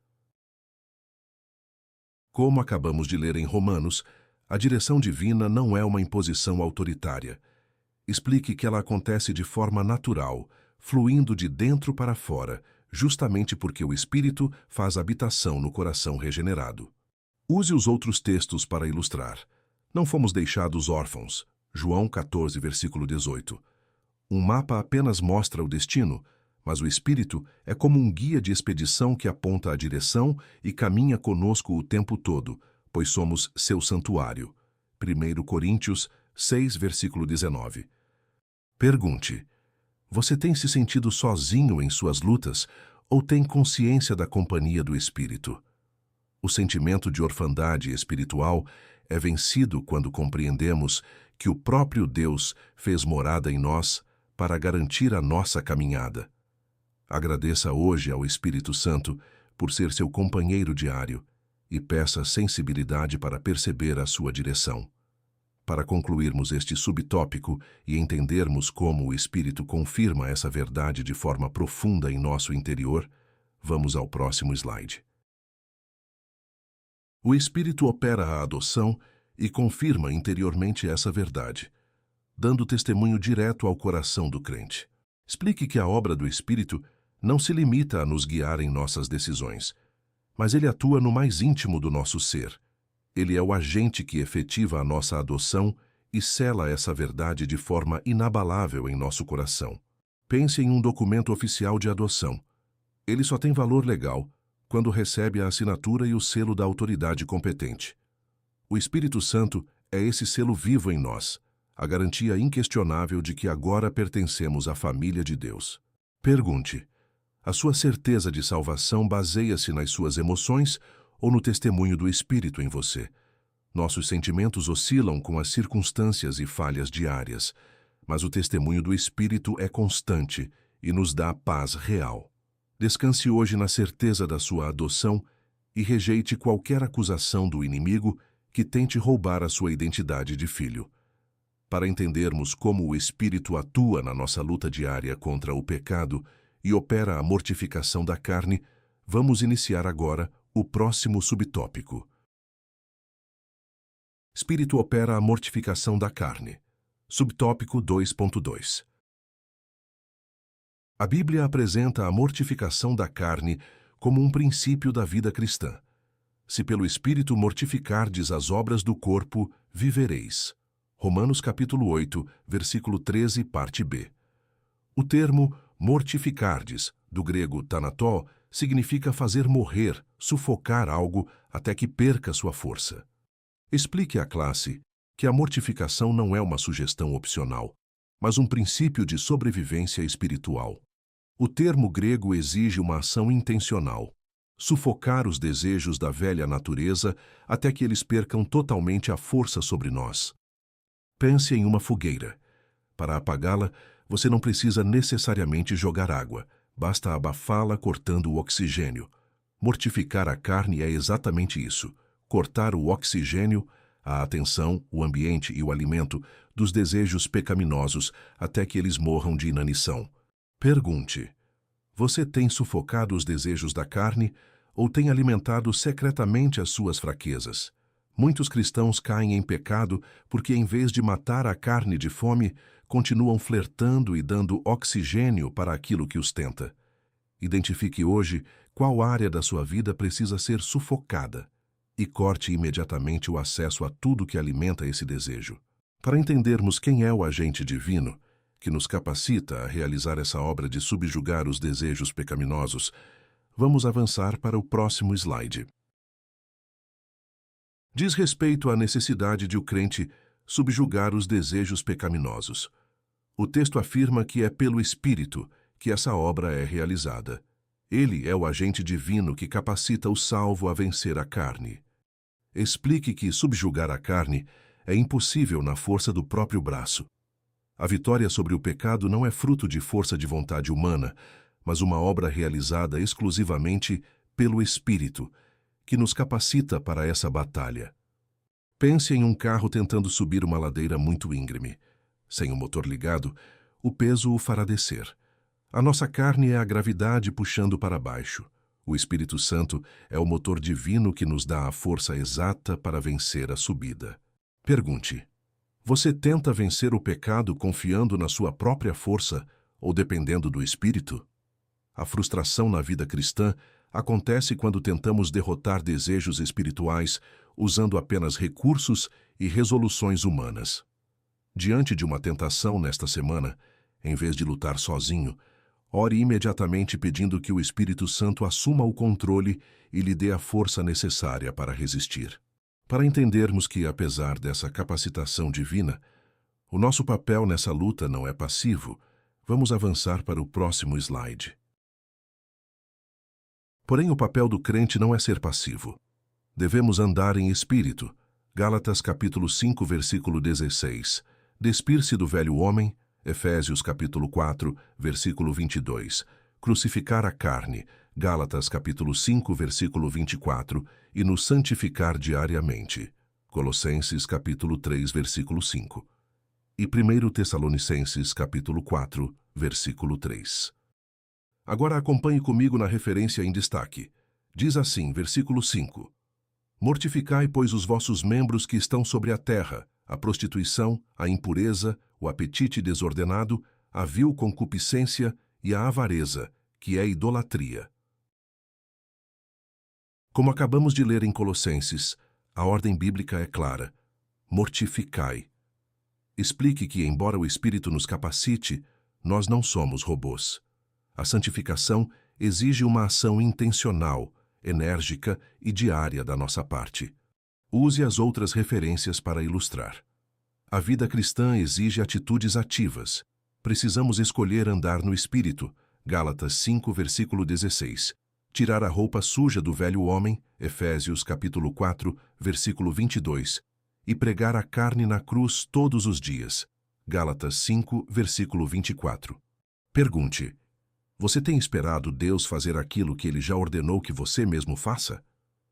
Como acabamos de ler em Romanos, a direção divina não é uma imposição autoritária. Explique que ela acontece de forma natural, fluindo de dentro para fora, justamente porque o Espírito faz habitação no coração regenerado. Use os outros textos para ilustrar. Não fomos deixados órfãos. João 14, versículo 18. Um mapa apenas mostra o destino, mas o Espírito é como um guia de expedição que aponta a direção e caminha conosco o tempo todo, pois somos seu santuário. 1 Coríntios 6, versículo 19. Pergunte: você tem se sentido sozinho em suas lutas ou tem consciência da companhia do Espírito? O sentimento de orfandade espiritual é vencido quando compreendemos que o próprio Deus fez morada em nós para garantir a nossa caminhada. Agradeça hoje ao Espírito Santo por ser seu companheiro diário e peça sensibilidade para perceber a sua direção. Para concluirmos este subtópico e entendermos como o Espírito confirma essa verdade de forma profunda em nosso interior, vamos ao próximo slide. O Espírito opera a adoção e confirma interiormente essa verdade, dando testemunho direto ao coração do crente. Explique que a obra do Espírito não se limita a nos guiar em nossas decisões, mas ele atua no mais íntimo do nosso ser. Ele é o agente que efetiva a nossa adoção e sela essa verdade de forma inabalável em nosso coração. Pense em um documento oficial de adoção. Ele só tem valor legal quando recebe a assinatura e o selo da autoridade competente. O Espírito Santo é esse selo vivo em nós, a garantia inquestionável de que agora pertencemos à família de Deus. Pergunte: a sua certeza de salvação baseia-se nas suas emoções ou no testemunho do Espírito em você? Nossos sentimentos oscilam com as circunstâncias e falhas diárias, mas o testemunho do Espírito é constante e nos dá paz real. Descanse hoje na certeza da sua adoção e rejeite qualquer acusação do inimigo que tente roubar a sua identidade de filho. Para entendermos como o Espírito atua na nossa luta diária contra o pecado e opera a mortificação da carne, vamos iniciar agora o próximo subtópico. Espírito opera a mortificação da carne. Subtópico 2.2. A Bíblia apresenta a mortificação da carne como um princípio da vida cristã. Se pelo Espírito mortificardes as obras do corpo, vivereis. Romanos capítulo 8, versículo 13, parte B. O termo mortificardes, do grego tanató, significa fazer morrer, sufocar algo até que perca sua força. Explique à classe que a mortificação não é uma sugestão opcional, mas um princípio de sobrevivência espiritual. O termo grego exige uma ação intencional, sufocar os desejos da velha natureza até que eles percam totalmente a força sobre nós. Pense em uma fogueira. Para apagá-la, você não precisa necessariamente jogar água, basta abafá-la cortando o oxigênio. Mortificar a carne é exatamente isso: cortar o oxigênio, a atenção, o ambiente e o alimento dos desejos pecaminosos até que eles morram de inanição. Pergunte: você tem sufocado os desejos da carne ou tem alimentado secretamente as suas fraquezas? Muitos cristãos caem em pecado porque, em vez de matar a carne de fome, continuam flertando e dando oxigênio para aquilo que os tenta. Identifique hoje qual área da sua vida precisa ser sufocada e corte imediatamente o acesso a tudo que alimenta esse desejo. Para entendermos quem é o agente divino que nos capacita a realizar essa obra de subjugar os desejos pecaminosos, vamos avançar para o próximo slide. Diz respeito à necessidade de o crente subjugar os desejos pecaminosos. O texto afirma que é pelo Espírito que essa obra é realizada. Ele é o agente divino que capacita o salvo a vencer a carne. Explique que subjugar a carne é impossível na força do próprio braço. A vitória sobre o pecado não é fruto de força de vontade humana, mas uma obra realizada exclusivamente pelo Espírito, que nos capacita para essa batalha. Pense em um carro tentando subir uma ladeira muito íngreme. Sem o motor ligado, o peso o fará descer. A nossa carne é a gravidade puxando para baixo. O Espírito Santo é o motor divino que nos dá a força exata para vencer a subida. Pergunte: você tenta vencer o pecado confiando na sua própria força ou dependendo do Espírito? A frustração na vida cristã acontece quando tentamos derrotar desejos espirituais usando apenas recursos e resoluções humanas. Diante de uma tentação nesta semana, em vez de lutar sozinho, ore imediatamente pedindo que o Espírito Santo assuma o controle e lhe dê a força necessária para resistir. Para entendermos que, apesar dessa capacitação divina, o nosso papel nessa luta não é passivo, vamos avançar para o próximo slide. Porém, o papel do crente não é ser passivo. Devemos andar em espírito. Gálatas capítulo 5, versículo 16. Despir-se do velho homem. Efésios capítulo 4, versículo 22. Crucificar a carne. Gálatas capítulo 5, versículo 24. E nos santificar diariamente. Colossenses capítulo 3, versículo 5. E 1 Tessalonicenses capítulo 4, versículo 3. Agora acompanhe comigo na referência em destaque. Diz assim, versículo 5. Mortificai, pois, os vossos membros que estão sobre a terra, a prostituição, a impureza, o apetite desordenado, a vil concupiscência e a avareza, que é idolatria. Como acabamos de ler em Colossenses, a ordem bíblica é clara: mortificai. Explique que, embora o Espírito nos capacite, nós não somos robôs. A santificação exige uma ação intencional, enérgica e diária da nossa parte. Use as outras referências para ilustrar. A vida cristã exige atitudes ativas. Precisamos escolher andar no Espírito. Gálatas 5, versículo 16. Tirar a roupa suja do velho homem. Efésios capítulo 4, versículo 22. E pregar a carne na cruz todos os dias. Gálatas 5, versículo 24. Pergunte: você tem esperado Deus fazer aquilo que Ele já ordenou que você mesmo faça?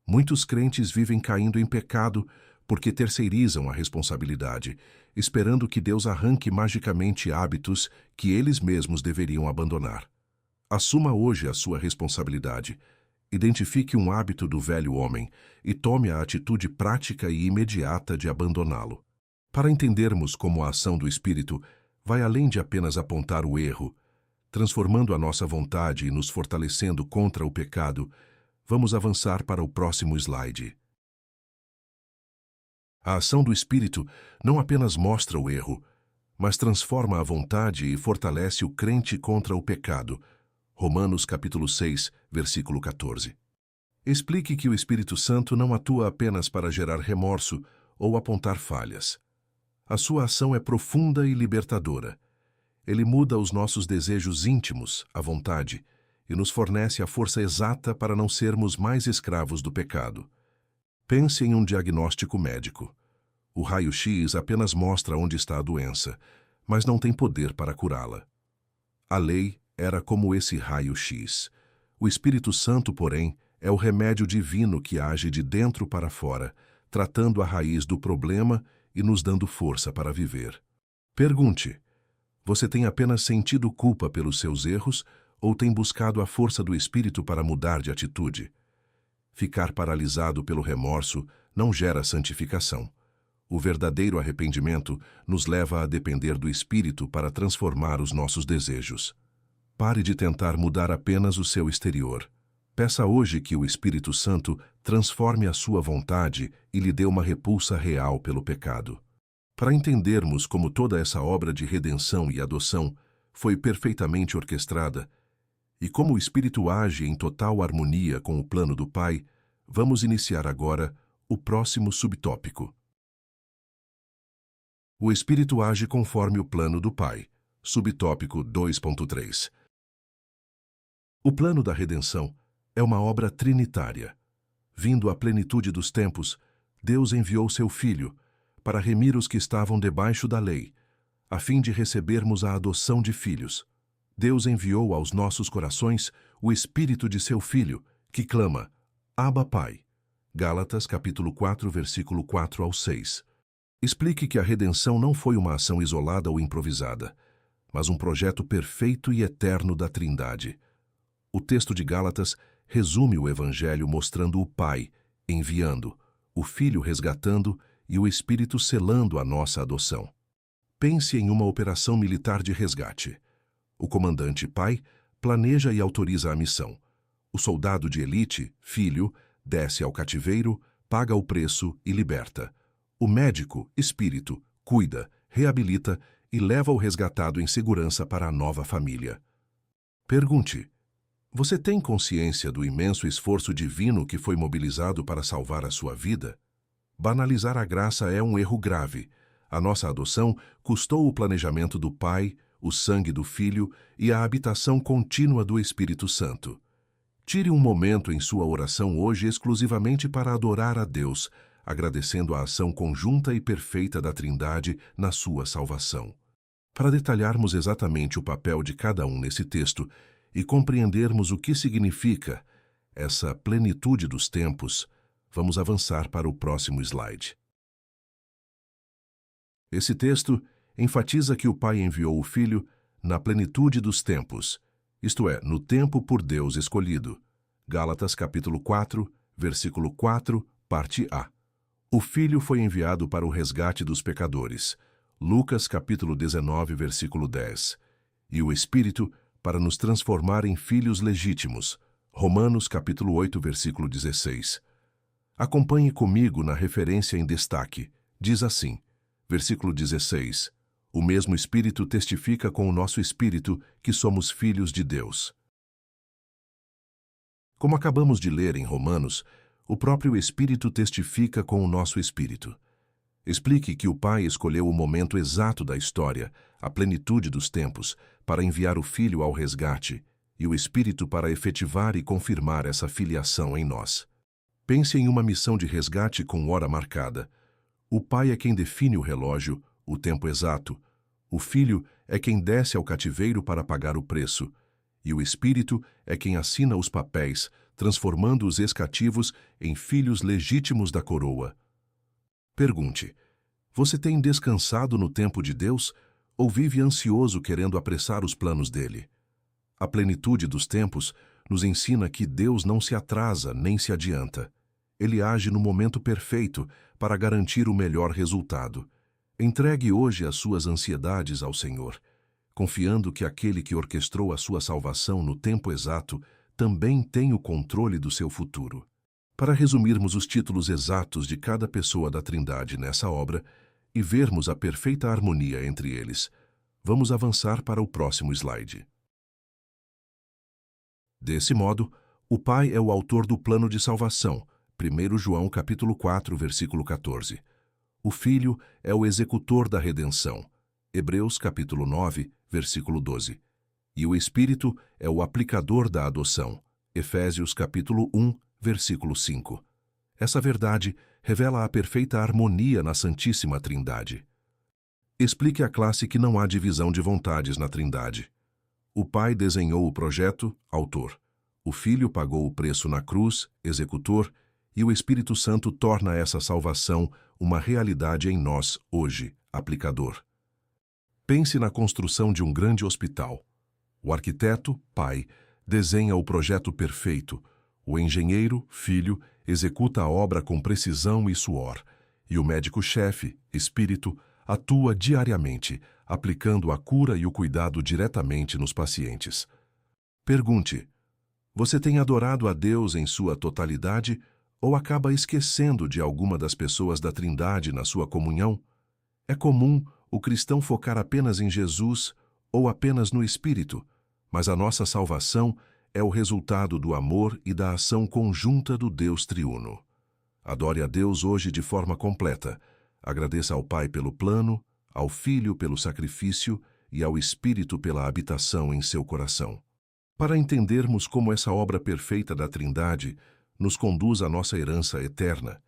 Muitos crentes vivem caindo em pecado porque terceirizam a responsabilidade, esperando que Deus arranque magicamente hábitos que eles mesmos deveriam abandonar. Assuma hoje a sua responsabilidade. Identifique um hábito do velho homem e tome a atitude prática e imediata de abandoná-lo. Para entendermos como a ação do Espírito vai além de apenas apontar o erro, transformando a nossa vontade e nos fortalecendo contra o pecado, vamos avançar para o próximo slide. A ação do Espírito não apenas mostra o erro, mas transforma a vontade e fortalece o crente contra o pecado. Romanos capítulo 6, versículo 14. Explique que o Espírito Santo não atua apenas para gerar remorso ou apontar falhas. A sua ação é profunda e libertadora. Ele muda os nossos desejos íntimos, à vontade, e nos fornece a força exata para não sermos mais escravos do pecado. Pense em um diagnóstico médico. O raio-x apenas mostra onde está a doença, mas não tem poder para curá-la. A lei era como esse raio-x. O Espírito Santo, porém, é o remédio divino que age de dentro para fora, tratando a raiz do problema e nos dando força para viver. Pergunte: você tem apenas sentido culpa pelos seus erros ou tem buscado a força do Espírito para mudar de atitude? Ficar paralisado pelo remorso não gera santificação. O verdadeiro arrependimento nos leva a depender do Espírito para transformar os nossos desejos. Pare de tentar mudar apenas o seu exterior. Peça hoje que o Espírito Santo transforme a sua vontade e lhe dê uma repulsa real pelo pecado. Para entendermos como toda essa obra de redenção e adoção foi perfeitamente orquestrada e como o Espírito age em total harmonia com o plano do Pai, vamos iniciar agora O próximo subtópico. O Espírito age conforme o plano do Pai. Subtópico 2.3. O plano da redenção é uma obra trinitária. Vindo à plenitude dos tempos, Deus enviou seu Filho para remir os que estavam debaixo da lei, a fim de recebermos a adoção de filhos. Deus enviou aos nossos corações o Espírito de seu Filho, que clama, Abba, Pai. Gálatas, capítulo 4, versículo 4 ao 6. Explique que a redenção não foi uma ação isolada ou improvisada, mas um projeto perfeito e eterno da Trindade. O texto de Gálatas resume o Evangelho mostrando o Pai enviando, o Filho resgatando e o Espírito selando a nossa adoção. Pense em uma operação militar de resgate. O comandante Pai planeja e autoriza a missão. O soldado de elite, Filho, desce ao cativeiro, paga o preço e liberta. O médico, Espírito, cuida, reabilita e leva o resgatado em segurança para a nova família. Pergunte: você tem consciência do imenso esforço divino que foi mobilizado para salvar a sua vida? Banalizar a graça é um erro grave. A nossa adoção custou o planejamento do Pai, o sangue do Filho e a habitação contínua do Espírito Santo. Tire um momento em sua oração hoje exclusivamente para adorar a Deus, agradecendo a ação conjunta e perfeita da Trindade na sua salvação. Para detalharmos exatamente o papel de cada um nesse texto e compreendermos o que significa essa plenitude dos tempos, vamos avançar para o próximo slide. Esse texto enfatiza que o Pai enviou o Filho na plenitude dos tempos, isto é, no tempo por Deus escolhido. Gálatas capítulo 4, versículo 4, parte A. O Filho foi enviado para o resgate dos pecadores. Lucas capítulo 19, versículo 10. E o Espírito para nos transformar em filhos legítimos. Romanos capítulo 8, versículo 16. Acompanhe comigo na referência em destaque. Diz assim, versículo 16. O mesmo Espírito testifica com o nosso espírito que somos filhos de Deus. Como acabamos de ler em Romanos, o próprio Espírito testifica com o nosso espírito. Explique que o Pai escolheu o momento exato da história, a plenitude dos tempos, para enviar o Filho ao resgate, e o Espírito para efetivar e confirmar essa filiação em nós. Pense em uma missão de resgate com hora marcada. O Pai é quem define o relógio, o tempo exato. O Filho é quem desce ao cativeiro para pagar o preço. E o Espírito é quem assina os papéis, transformando os ex-cativos em filhos legítimos da coroa. Pergunte: você tem descansado no tempo de Deus ou vive ansioso querendo apressar os planos dele? A plenitude dos tempos nos ensina que Deus não se atrasa nem se adianta. Ele age no momento perfeito para garantir o melhor resultado. Entregue hoje as suas ansiedades ao Senhor, confiando que aquele que orquestrou a sua salvação no tempo exato também tem o controle do seu futuro. Para resumirmos os títulos exatos de cada pessoa da Trindade nessa obra e vermos a perfeita harmonia entre eles, vamos avançar para o próximo slide. Desse modo, o Pai é o autor do plano de salvação, 1 João capítulo 4, versículo 14. O Filho é o executor da redenção, Hebreus capítulo 9, versículo 12. E o Espírito é o aplicador da adoção, Efésios capítulo 1, versículo 5. Essa verdade revela a perfeita harmonia na Santíssima Trindade. Explique à classe que não há divisão de vontades na Trindade. O Pai desenhou o projeto, autor. O Filho pagou o preço na cruz, executor, e o Espírito Santo torna essa salvação uma realidade em nós hoje, aplicador. Pense na construção de um grande hospital. O arquiteto, Pai, desenha o projeto perfeito. O engenheiro, Filho, executa a obra com precisão e suor. E o médico-chefe, Espírito, atua diariamente, aplicando a cura e o cuidado diretamente nos pacientes. Pergunte: você tem adorado a Deus em sua totalidade ou acaba esquecendo de alguma das pessoas da Trindade na sua comunhão? É comum o cristão focar apenas em Jesus ou apenas no Espírito, mas a nossa salvação é o resultado do amor e da ação conjunta do Deus triuno. Adore a Deus hoje de forma completa. Agradeça ao Pai pelo plano, ao Filho pelo sacrifício e ao Espírito pela habitação em seu coração. Para entendermos como essa obra perfeita da Trindade nos conduz à nossa herança eterna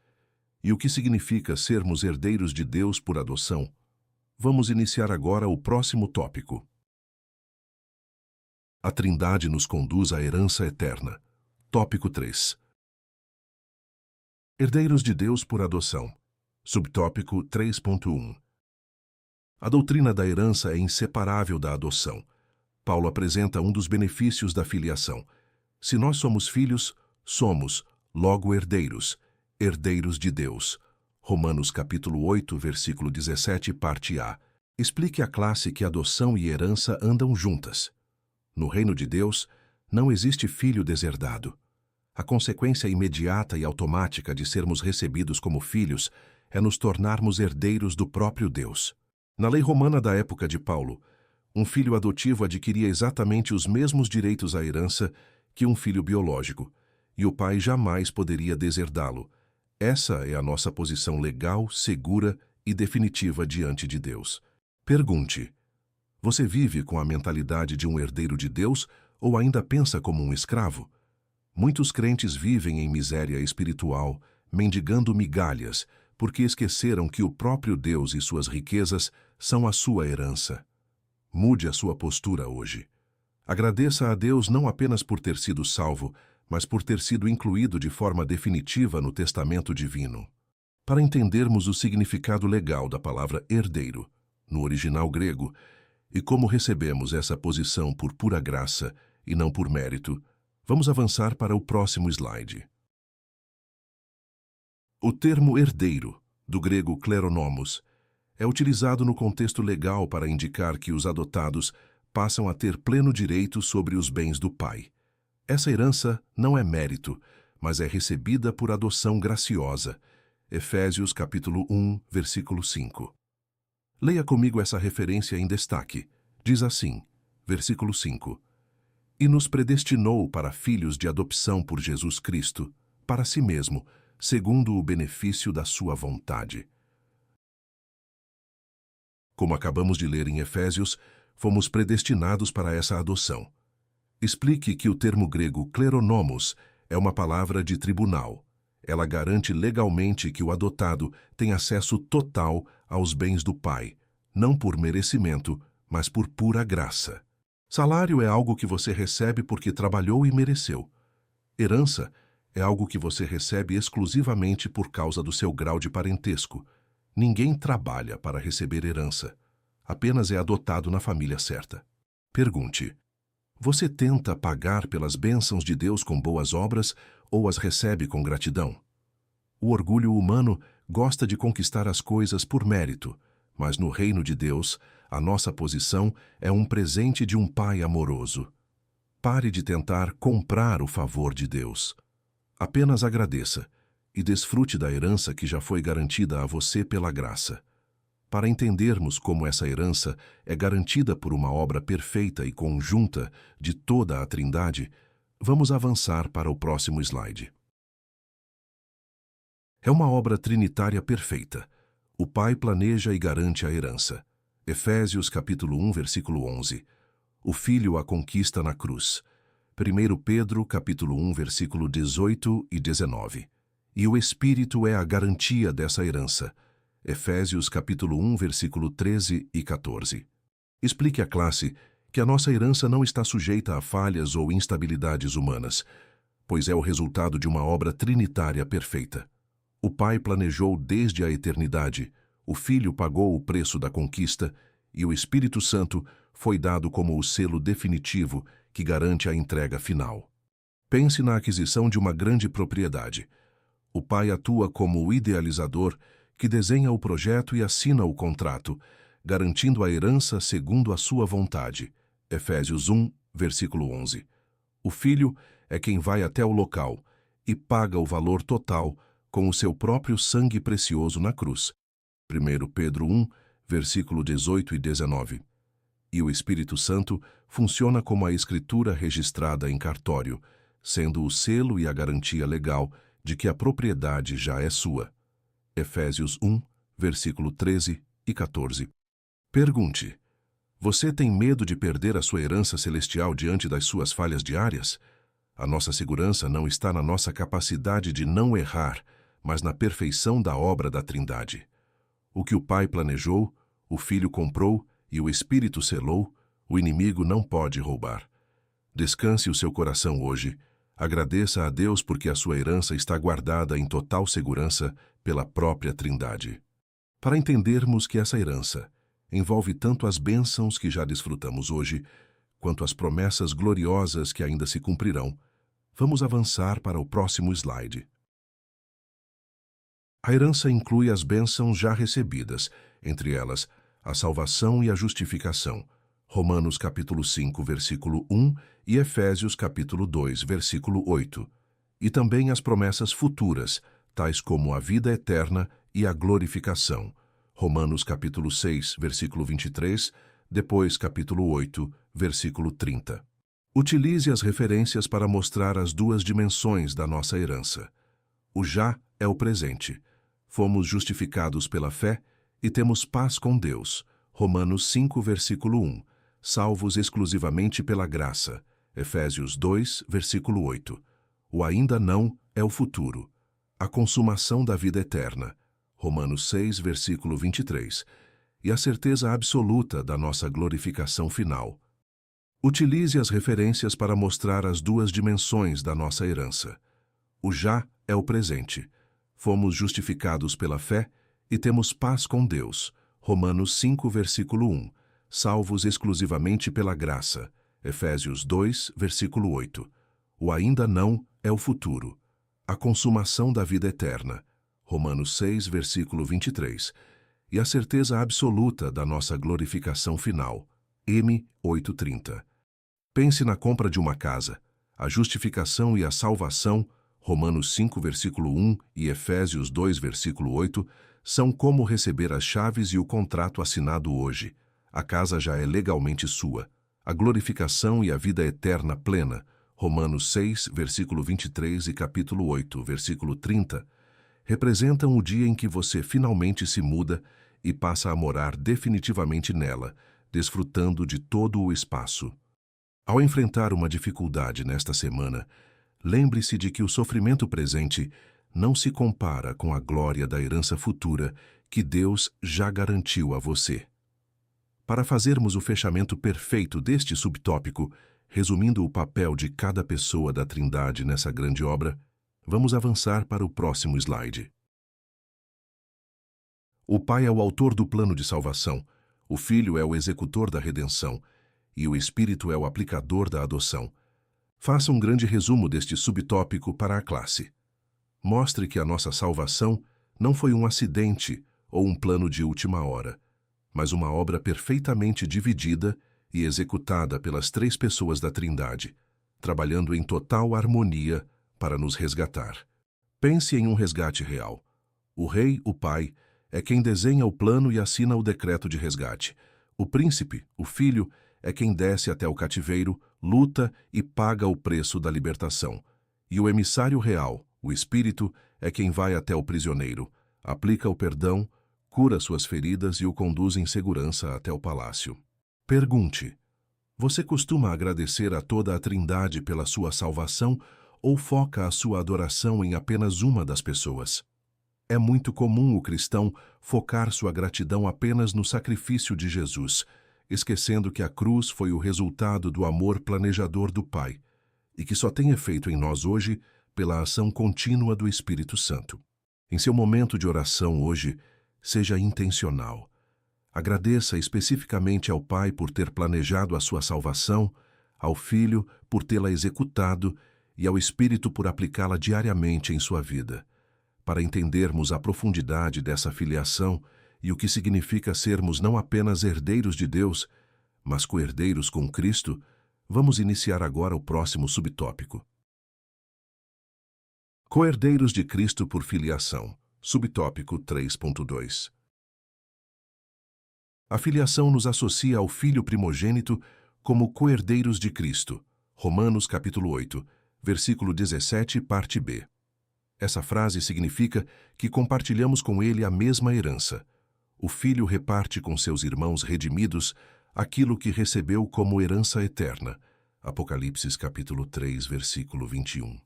e o que significa sermos herdeiros de Deus por adoção, vamos iniciar agora o próximo tópico. A Trindade nos conduz à herança eterna. Tópico 3. Herdeiros de Deus por adoção. Subtópico 3.1. A doutrina da herança é inseparável da adoção. Paulo apresenta um dos benefícios da filiação. Se nós somos filhos, somos, logo herdeiros, herdeiros de Deus. Romanos capítulo 8, versículo 17, parte A. Explique à classe que adoção e herança andam juntas. No reino de Deus, não existe filho deserdado. A consequência imediata e automática de sermos recebidos como filhos é nos tornarmos herdeiros do próprio Deus. Na lei romana da época de Paulo, um filho adotivo adquiria exatamente os mesmos direitos à herança que um filho biológico, e o pai jamais poderia deserdá-lo. Essa é a nossa posição legal, segura e definitiva diante de Deus. Pergunte: você vive com a mentalidade de um herdeiro de Deus ou ainda pensa como um escravo? Muitos crentes vivem em miséria espiritual, mendigando migalhas, porque esqueceram que o próprio Deus e suas riquezas são a sua herança. Mude a sua postura hoje. Agradeça a Deus não apenas por ter sido salvo, mas por ter sido incluído de forma definitiva no testamento divino. Para entendermos o significado legal da palavra herdeiro, no original grego, e como recebemos essa posição por pura graça e não por mérito, vamos avançar para o próximo slide. O termo herdeiro, do grego kleronomos, é utilizado no contexto legal para indicar que os adotados passam a ter pleno direito sobre os bens do pai. Essa herança não é mérito, mas é recebida por adoção graciosa. Efésios capítulo 1, versículo 5. Leia comigo essa referência em destaque. Diz assim, versículo 5. E nos predestinou para filhos de adopção por Jesus Cristo, para si mesmo, segundo o benefício da sua vontade. Como acabamos de ler em Efésios, fomos predestinados para essa adoção. Explique que o termo grego kleronomos é uma palavra de tribunal. Ela garante legalmente que o adotado tem acesso total aos bens do pai, não por merecimento, mas por pura graça. Salário é algo que você recebe porque trabalhou e mereceu. Herança é algo que você recebe exclusivamente por causa do seu grau de parentesco. Ninguém trabalha para receber herança. Apenas é adotado na família certa. Pergunte: você tenta pagar pelas bênçãos de Deus com boas obras ou as recebe com gratidão? O orgulho humano gosta de conquistar as coisas por mérito, mas no reino de Deus, a nossa posição é um presente de um Pai amoroso. Pare de tentar comprar o favor de Deus. Apenas agradeça e desfrute da herança que já foi garantida a você pela graça. Para entendermos como essa herança é garantida por uma obra perfeita e conjunta de toda a Trindade, vamos avançar para o próximo slide. É uma obra trinitária perfeita. O Pai planeja e garante a herança. Efésios capítulo 1, versículo 11. O Filho a conquista na cruz. 1 Pedro capítulo 1, versículo 18 e 19. E o Espírito é a garantia dessa herança. Efésios capítulo 1, versículo 13 e 14. Explique à classe que a nossa herança não está sujeita a falhas ou instabilidades humanas, pois é o resultado de uma obra trinitária perfeita. O Pai planejou desde a eternidade, o Filho pagou o preço da conquista e o Espírito Santo foi dado como o selo definitivo que garante a entrega final. Pense na aquisição de uma grande propriedade. O Pai atua como o idealizador que desenha o projeto e assina o contrato, garantindo a herança segundo a sua vontade. Efésios 1, versículo 11. O Filho é quem vai até o local e paga o valor total com o seu próprio sangue precioso na cruz. 1 Pedro 1, versículo 18 e 19. E o Espírito Santo funciona como a escritura registrada em cartório, sendo o selo e a garantia legal de que a propriedade já é sua. Efésios 1, versículo 13 e 14. Pergunte: você tem medo de perder a sua herança celestial diante das suas falhas diárias? A nossa segurança não está na nossa capacidade de não errar, mas na perfeição da obra da Trindade. O que o Pai planejou, o Filho comprou e o Espírito selou, o inimigo não pode roubar. Descanse o seu coração hoje. Agradeça a Deus porque a sua herança está guardada em total segurança pela própria Trindade. Para entendermos que essa herança envolve tanto as bênçãos que já desfrutamos hoje, quanto as promessas gloriosas que ainda se cumprirão, vamos avançar para o próximo slide. A herança inclui as bênçãos já recebidas, entre elas a salvação e a justificação, Romanos capítulo 5, versículo 1 e Efésios capítulo 2, versículo 8, e também as promessas futuras, tais como a vida eterna e a glorificação, Romanos capítulo 6, versículo 23, depois capítulo 8, versículo 30. Utilize as referências para mostrar as duas dimensões da nossa herança. O já é o presente. Fomos justificados pela fé e temos paz com Deus, Romanos 5, versículo 1, salvos exclusivamente pela graça, Efésios 2, versículo 8. O ainda não é o futuro, a consumação da vida eterna, Romanos 6, versículo 23, e a certeza absoluta da nossa glorificação final. Utilize as referências para mostrar as duas dimensões da nossa herança. O já é o presente. Fomos justificados pela fé e temos paz com Deus, Romanos 5, versículo 1, salvos exclusivamente pela graça, Efésios 2, versículo 8. O ainda não é o futuro, a consumação da vida eterna, Romanos 6, versículo 23, e a certeza absoluta da nossa glorificação final, M. 8:30. Pense na compra de uma casa, a justificação e a salvação, Romanos 5, versículo 1 e Efésios 2, versículo 8, são como receber as chaves e o contrato assinado hoje. A casa já é legalmente sua. A glorificação e a vida eterna plena, Romanos 6, versículo 23 e capítulo 8, versículo 30, representam o dia em que você finalmente se muda e passa a morar definitivamente nela, desfrutando de todo o espaço. Ao enfrentar uma dificuldade nesta semana, lembre-se de que o sofrimento presente não se compara com a glória da herança futura que Deus já garantiu a você. Para fazermos o fechamento perfeito deste subtópico, resumindo o papel de cada pessoa da Trindade nessa grande obra, vamos avançar para o próximo slide. O Pai é o autor do plano de salvação, o Filho é o executor da redenção e o Espírito é o aplicador da adoção. Faça um grande resumo deste subtópico para a classe. Mostre que a nossa salvação não foi um acidente ou um plano de última hora, mas uma obra perfeitamente dividida e executada pelas três pessoas da Trindade, trabalhando em total harmonia para nos resgatar. Pense em um resgate real. O Rei, o Pai, é quem desenha o plano e assina o decreto de resgate. O Príncipe, o Filho, é quem desce até o cativeiro, luta e paga o preço da libertação. E o emissário real, o Espírito, é quem vai até o prisioneiro, aplica o perdão, cura suas feridas e o conduz em segurança até o palácio. Pergunte: você costuma agradecer a toda a Trindade pela sua salvação ou foca a sua adoração em apenas uma das pessoas? É muito comum o cristão focar sua gratidão apenas no sacrifício de Jesus, esquecendo que a cruz foi o resultado do amor planejador do Pai e que só tem efeito em nós hoje pela ação contínua do Espírito Santo. Em seu momento de oração hoje, seja intencional. Agradeça especificamente ao Pai por ter planejado a sua salvação, ao Filho por tê-la executado e ao Espírito por aplicá-la diariamente em sua vida. Para entendermos a profundidade dessa filiação e o que significa sermos não apenas herdeiros de Deus, mas co-herdeiros com Cristo, vamos iniciar agora o próximo subtópico. Co-herdeiros de Cristo por filiação, subtópico 3.2. A filiação nos associa ao Filho primogênito como co-herdeiros de Cristo, Romanos capítulo 8, versículo 17, parte B. Essa frase significa que compartilhamos com ele a mesma herança. O filho reparte com seus irmãos redimidos aquilo que recebeu como herança eterna. Apocalipse capítulo 3, versículo 21.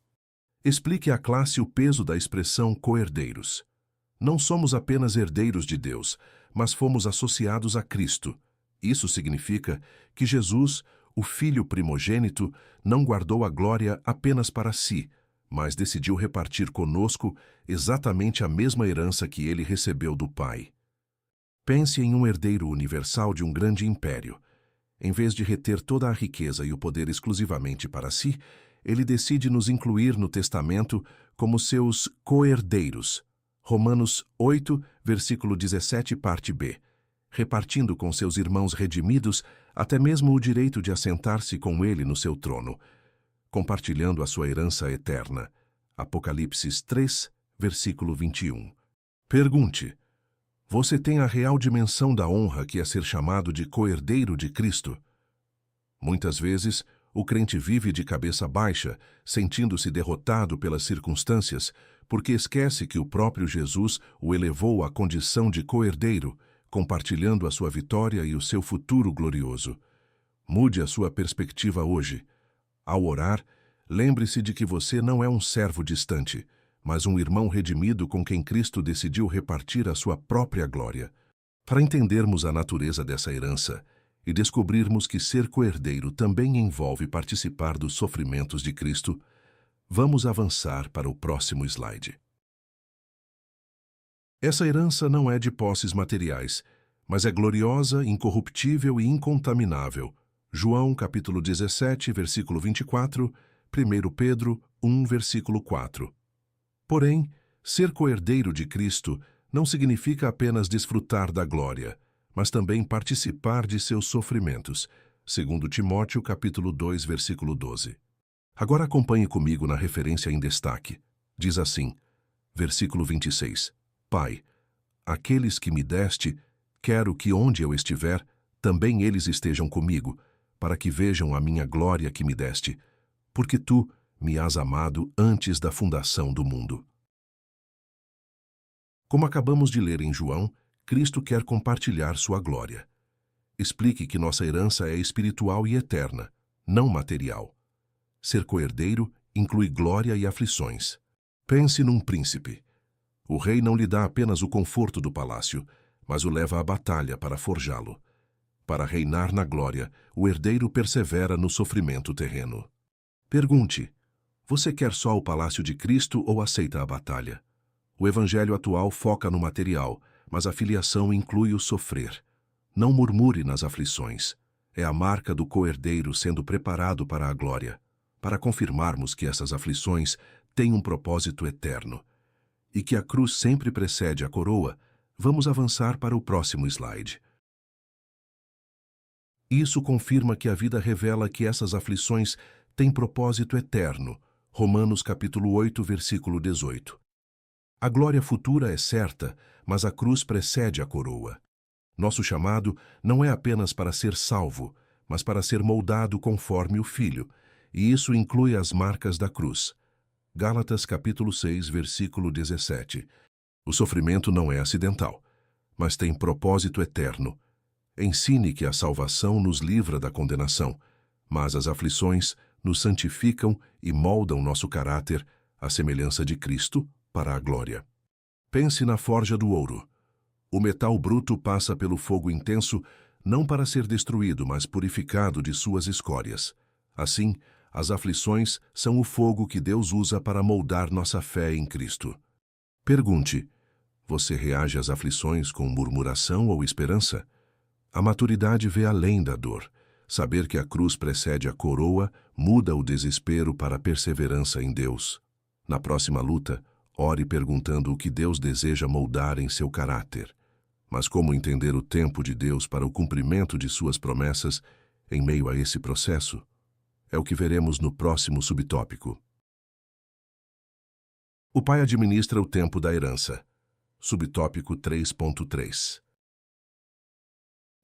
Explique à classe o peso da expressão co-herdeiros. Não somos apenas herdeiros de Deus, mas fomos associados a Cristo. Isso significa que Jesus, o Filho primogênito, não guardou a glória apenas para si, mas decidiu repartir conosco exatamente a mesma herança que ele recebeu do Pai. Pense em um herdeiro universal de um grande império. Em vez de reter toda a riqueza e o poder exclusivamente para si, ele decide nos incluir no testamento como seus co-herdeiros. Romanos 8, versículo 17, parte B. Repartindo com seus irmãos redimidos até mesmo o direito de assentar-se com ele no seu trono, compartilhando a sua herança eterna. Apocalipse 3, versículo 21. Pergunte: você tem a real dimensão da honra que é ser chamado de co-herdeiro de Cristo? Muitas vezes, o crente vive de cabeça baixa, sentindo-se derrotado pelas circunstâncias, porque esquece que o próprio Jesus o elevou à condição de co-herdeiro, compartilhando a sua vitória e o seu futuro glorioso. Mude a sua perspectiva hoje. Ao orar, lembre-se de que você não é um servo distante, mas um irmão redimido com quem Cristo decidiu repartir a sua própria glória. Para entendermos a natureza dessa herança e descobrirmos que ser co-herdeiro também envolve participar dos sofrimentos de Cristo, vamos avançar para o próximo slide. Essa herança não é de posses materiais, mas é gloriosa, incorruptível e incontaminável. João capítulo 17, versículo 24, 1 Pedro 1, versículo 4. Porém, ser co-herdeiro de Cristo não significa apenas desfrutar da glória, mas também participar de seus sofrimentos, segundo Timóteo capítulo 2, versículo 12. Agora acompanhe comigo na referência em destaque. Diz assim, versículo 26. Pai, aqueles que me deste, quero que onde eu estiver, também eles estejam comigo, para que vejam a minha glória que me deste, porque tu me has amado antes da fundação do mundo. Como acabamos de ler em João, Cristo quer compartilhar sua glória. Explique que nossa herança é espiritual e eterna, não material. Ser co-herdeiro inclui glória e aflições. Pense num príncipe. O rei não lhe dá apenas o conforto do palácio, mas o leva à batalha para forjá-lo. Para reinar na glória, o herdeiro persevera no sofrimento terreno. Pergunte: você quer só o palácio de Cristo ou aceita a batalha? O evangelho atual foca no material, mas a filiação inclui o sofrer. Não murmure nas aflições. É a marca do co-herdeiro sendo preparado para a glória, para confirmarmos que essas aflições têm um propósito eterno e que a cruz sempre precede a coroa. Vamos avançar para o próximo slide. Isso confirma que a vida revela que essas aflições têm propósito eterno. Romanos capítulo 8, versículo 18. A glória futura é certa, mas a cruz precede a coroa. Nosso chamado não é apenas para ser salvo, mas para ser moldado conforme o Filho, e isso inclui as marcas da cruz. Gálatas capítulo 6, versículo 17. O sofrimento não é acidental, mas tem propósito eterno. Ensine que a salvação nos livra da condenação, mas as aflições nos santificam e moldam nosso caráter à semelhança de Cristo para a glória. Pense na forja do ouro. O metal bruto passa pelo fogo intenso não para ser destruído, mas purificado de suas escórias. Assim, as aflições são o fogo que Deus usa para moldar nossa fé em Cristo. Pergunte: você reage às aflições com murmuração ou esperança? A maturidade vê além da dor. Saber que a cruz precede a coroa muda o desespero para a perseverança em Deus. Na próxima luta, ore perguntando o que Deus deseja moldar em seu caráter. Mas como entender o tempo de Deus para o cumprimento de suas promessas em meio a esse processo? É o que veremos no próximo subtópico. O Pai administra o tempo da herança. Subtópico 3.3.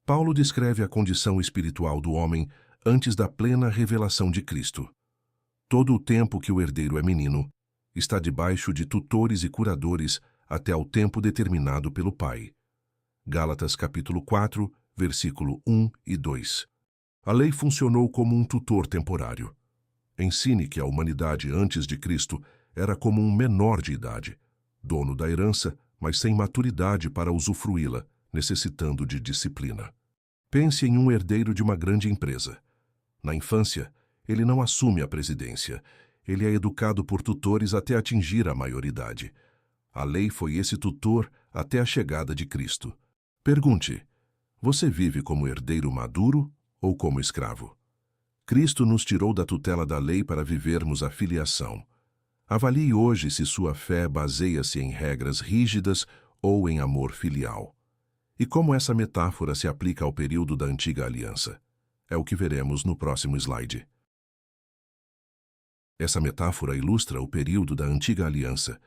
Paulo descreve a condição espiritual do homem antes da plena revelação de Cristo. Todo o tempo que o herdeiro é menino, está debaixo de tutores e curadores até ao tempo determinado pelo Pai. Gálatas capítulo 4, versículo 1 e 2. A lei funcionou como um tutor temporário. Ensine que a humanidade antes de Cristo era como um menor de idade, dono da herança, mas sem maturidade para usufruí-la, necessitando de disciplina. Pense em um herdeiro de uma grande empresa. Na infância, ele não assume a presidência. Ele é educado por tutores até atingir a maioridade. A lei foi esse tutor até a chegada de Cristo. Pergunte: você vive como herdeiro maduro ou como escravo? Cristo nos tirou da tutela da lei para vivermos a filiação. Avalie hoje se sua fé baseia-se em regras rígidas ou em amor filial. E como essa metáfora se aplica ao período da Antiga Aliança? É o que veremos no próximo slide. Essa metáfora ilustra o período da Antiga Aliança,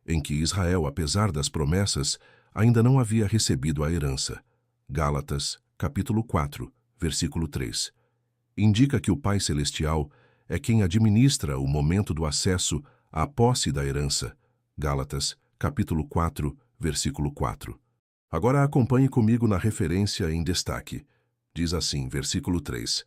em que Israel, apesar das promessas, ainda não havia recebido a herança. Gálatas, capítulo 4, versículo 3. Indica que o Pai Celestial é quem administra o momento do acesso à posse da herança. Gálatas, capítulo 4, versículo 4. Agora acompanhe comigo na referência em destaque. Diz assim, versículo 3.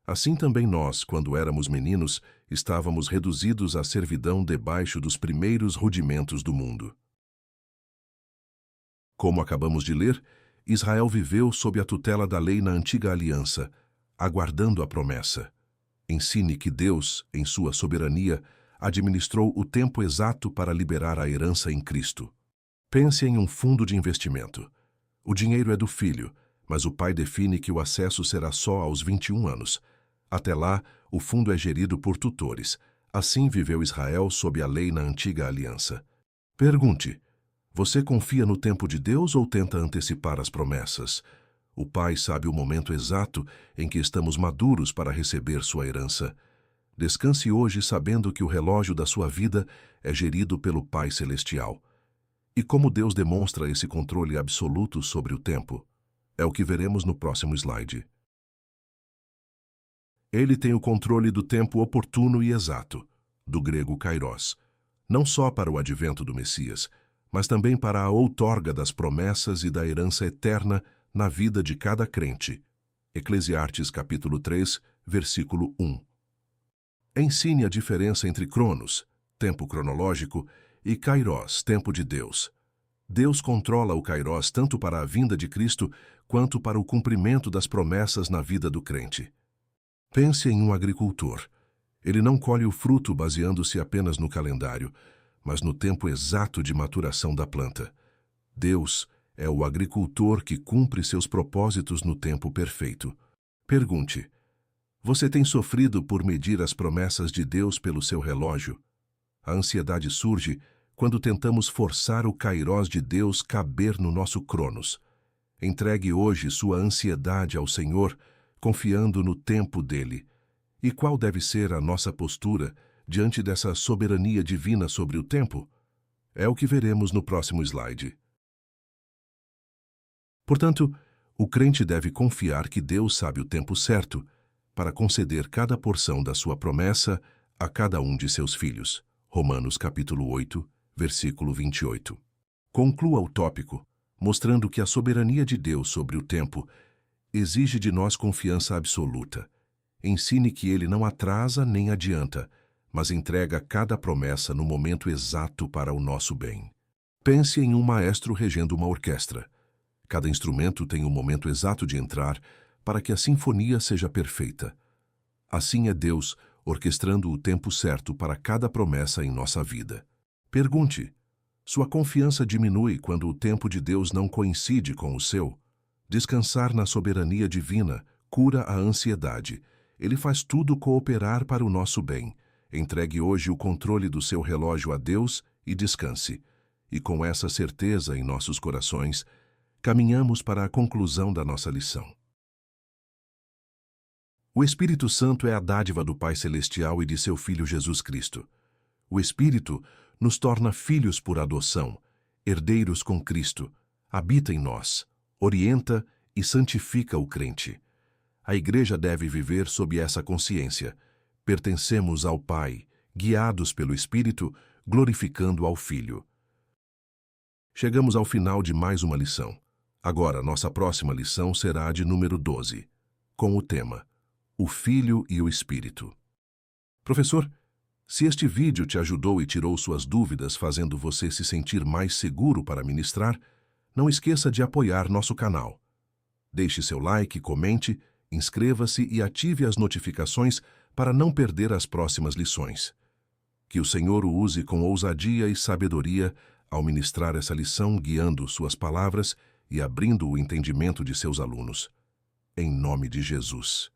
Assim também nós, quando éramos meninos, estávamos reduzidos à servidão debaixo dos primeiros rudimentos do mundo. Como acabamos de ler, Israel viveu sob a tutela da lei na Antiga Aliança, aguardando a promessa. Ensine que Deus, em sua soberania, administrou o tempo exato para liberar a herança em Cristo. Pense em um fundo de investimento. O dinheiro é do filho, mas o pai define que o acesso será só aos 21 anos. Até lá, o fundo é gerido por tutores. Assim viveu Israel sob a lei na Antiga Aliança. Pergunte: você confia no tempo de Deus ou tenta antecipar as promessas? O Pai sabe o momento exato em que estamos maduros para receber sua herança. Descanse hoje sabendo que o relógio da sua vida é gerido pelo Pai Celestial. E como Deus demonstra esse controle absoluto sobre o tempo? É o que veremos no próximo slide. Ele tem o controle do tempo oportuno e exato, do grego kairos, não só para o advento do Messias, mas também para a outorga das promessas e da herança eterna na vida de cada crente. Eclesiastes capítulo 3, versículo 1. Ensine a diferença entre Cronos, tempo cronológico, e Kairos, tempo de Deus. Deus controla o Kairos tanto para a vinda de Cristo quanto para o cumprimento das promessas na vida do crente. Pense em um agricultor. Ele não colhe o fruto baseando-se apenas no calendário, mas no tempo exato de maturação da planta. Deus é o agricultor que cumpre seus propósitos no tempo perfeito. Pergunte: você tem sofrido por medir as promessas de Deus pelo seu relógio? A ansiedade surge quando tentamos forçar o Kairos de Deus caber no nosso Cronos. Entregue hoje sua ansiedade ao Senhor, confiando no tempo dele. E qual deve ser a nossa postura diante dessa soberania divina sobre o tempo? É o que veremos no próximo slide. Portanto, o crente deve confiar que Deus sabe o tempo certo para conceder cada porção da sua promessa a cada um de seus filhos. Romanos capítulo 8, versículo 28. Conclua o tópico, mostrando que a soberania de Deus sobre o tempo exige de nós confiança absoluta. Ensine que ele não atrasa nem adianta, mas entrega cada promessa no momento exato para o nosso bem. Pense em um maestro regendo uma orquestra. Cada instrumento tem um momento exato de entrar para que a sinfonia seja perfeita. Assim é Deus orquestrando o tempo certo para cada promessa em nossa vida. Pergunte: sua confiança diminui quando o tempo de Deus não coincide com o seu? Descansar na soberania divina cura a ansiedade. Ele faz tudo cooperar para o nosso bem. Entregue hoje o controle do seu relógio a Deus e descanse. E com essa certeza em nossos corações, caminhamos para a conclusão da nossa lição. O Espírito Santo é a dádiva do Pai Celestial e de seu Filho Jesus Cristo. O Espírito nos torna filhos por adoção, herdeiros com Cristo, habita em nós, orienta e santifica o crente. A Igreja deve viver sob essa consciência. Pertencemos ao Pai, guiados pelo Espírito, glorificando ao Filho. Chegamos ao final de mais uma lição. Agora, nossa próxima lição será a de número 12, com o tema O Filho e o Espírito. Professor, se este vídeo te ajudou e tirou suas dúvidas, fazendo você se sentir mais seguro para ministrar, não esqueça de apoiar nosso canal. Deixe seu like, comente, inscreva-se e ative as notificações para não perder as próximas lições. Que o Senhor o use com ousadia e sabedoria ao ministrar essa lição, guiando suas palavras e abrindo o entendimento de seus alunos. Em nome de Jesus.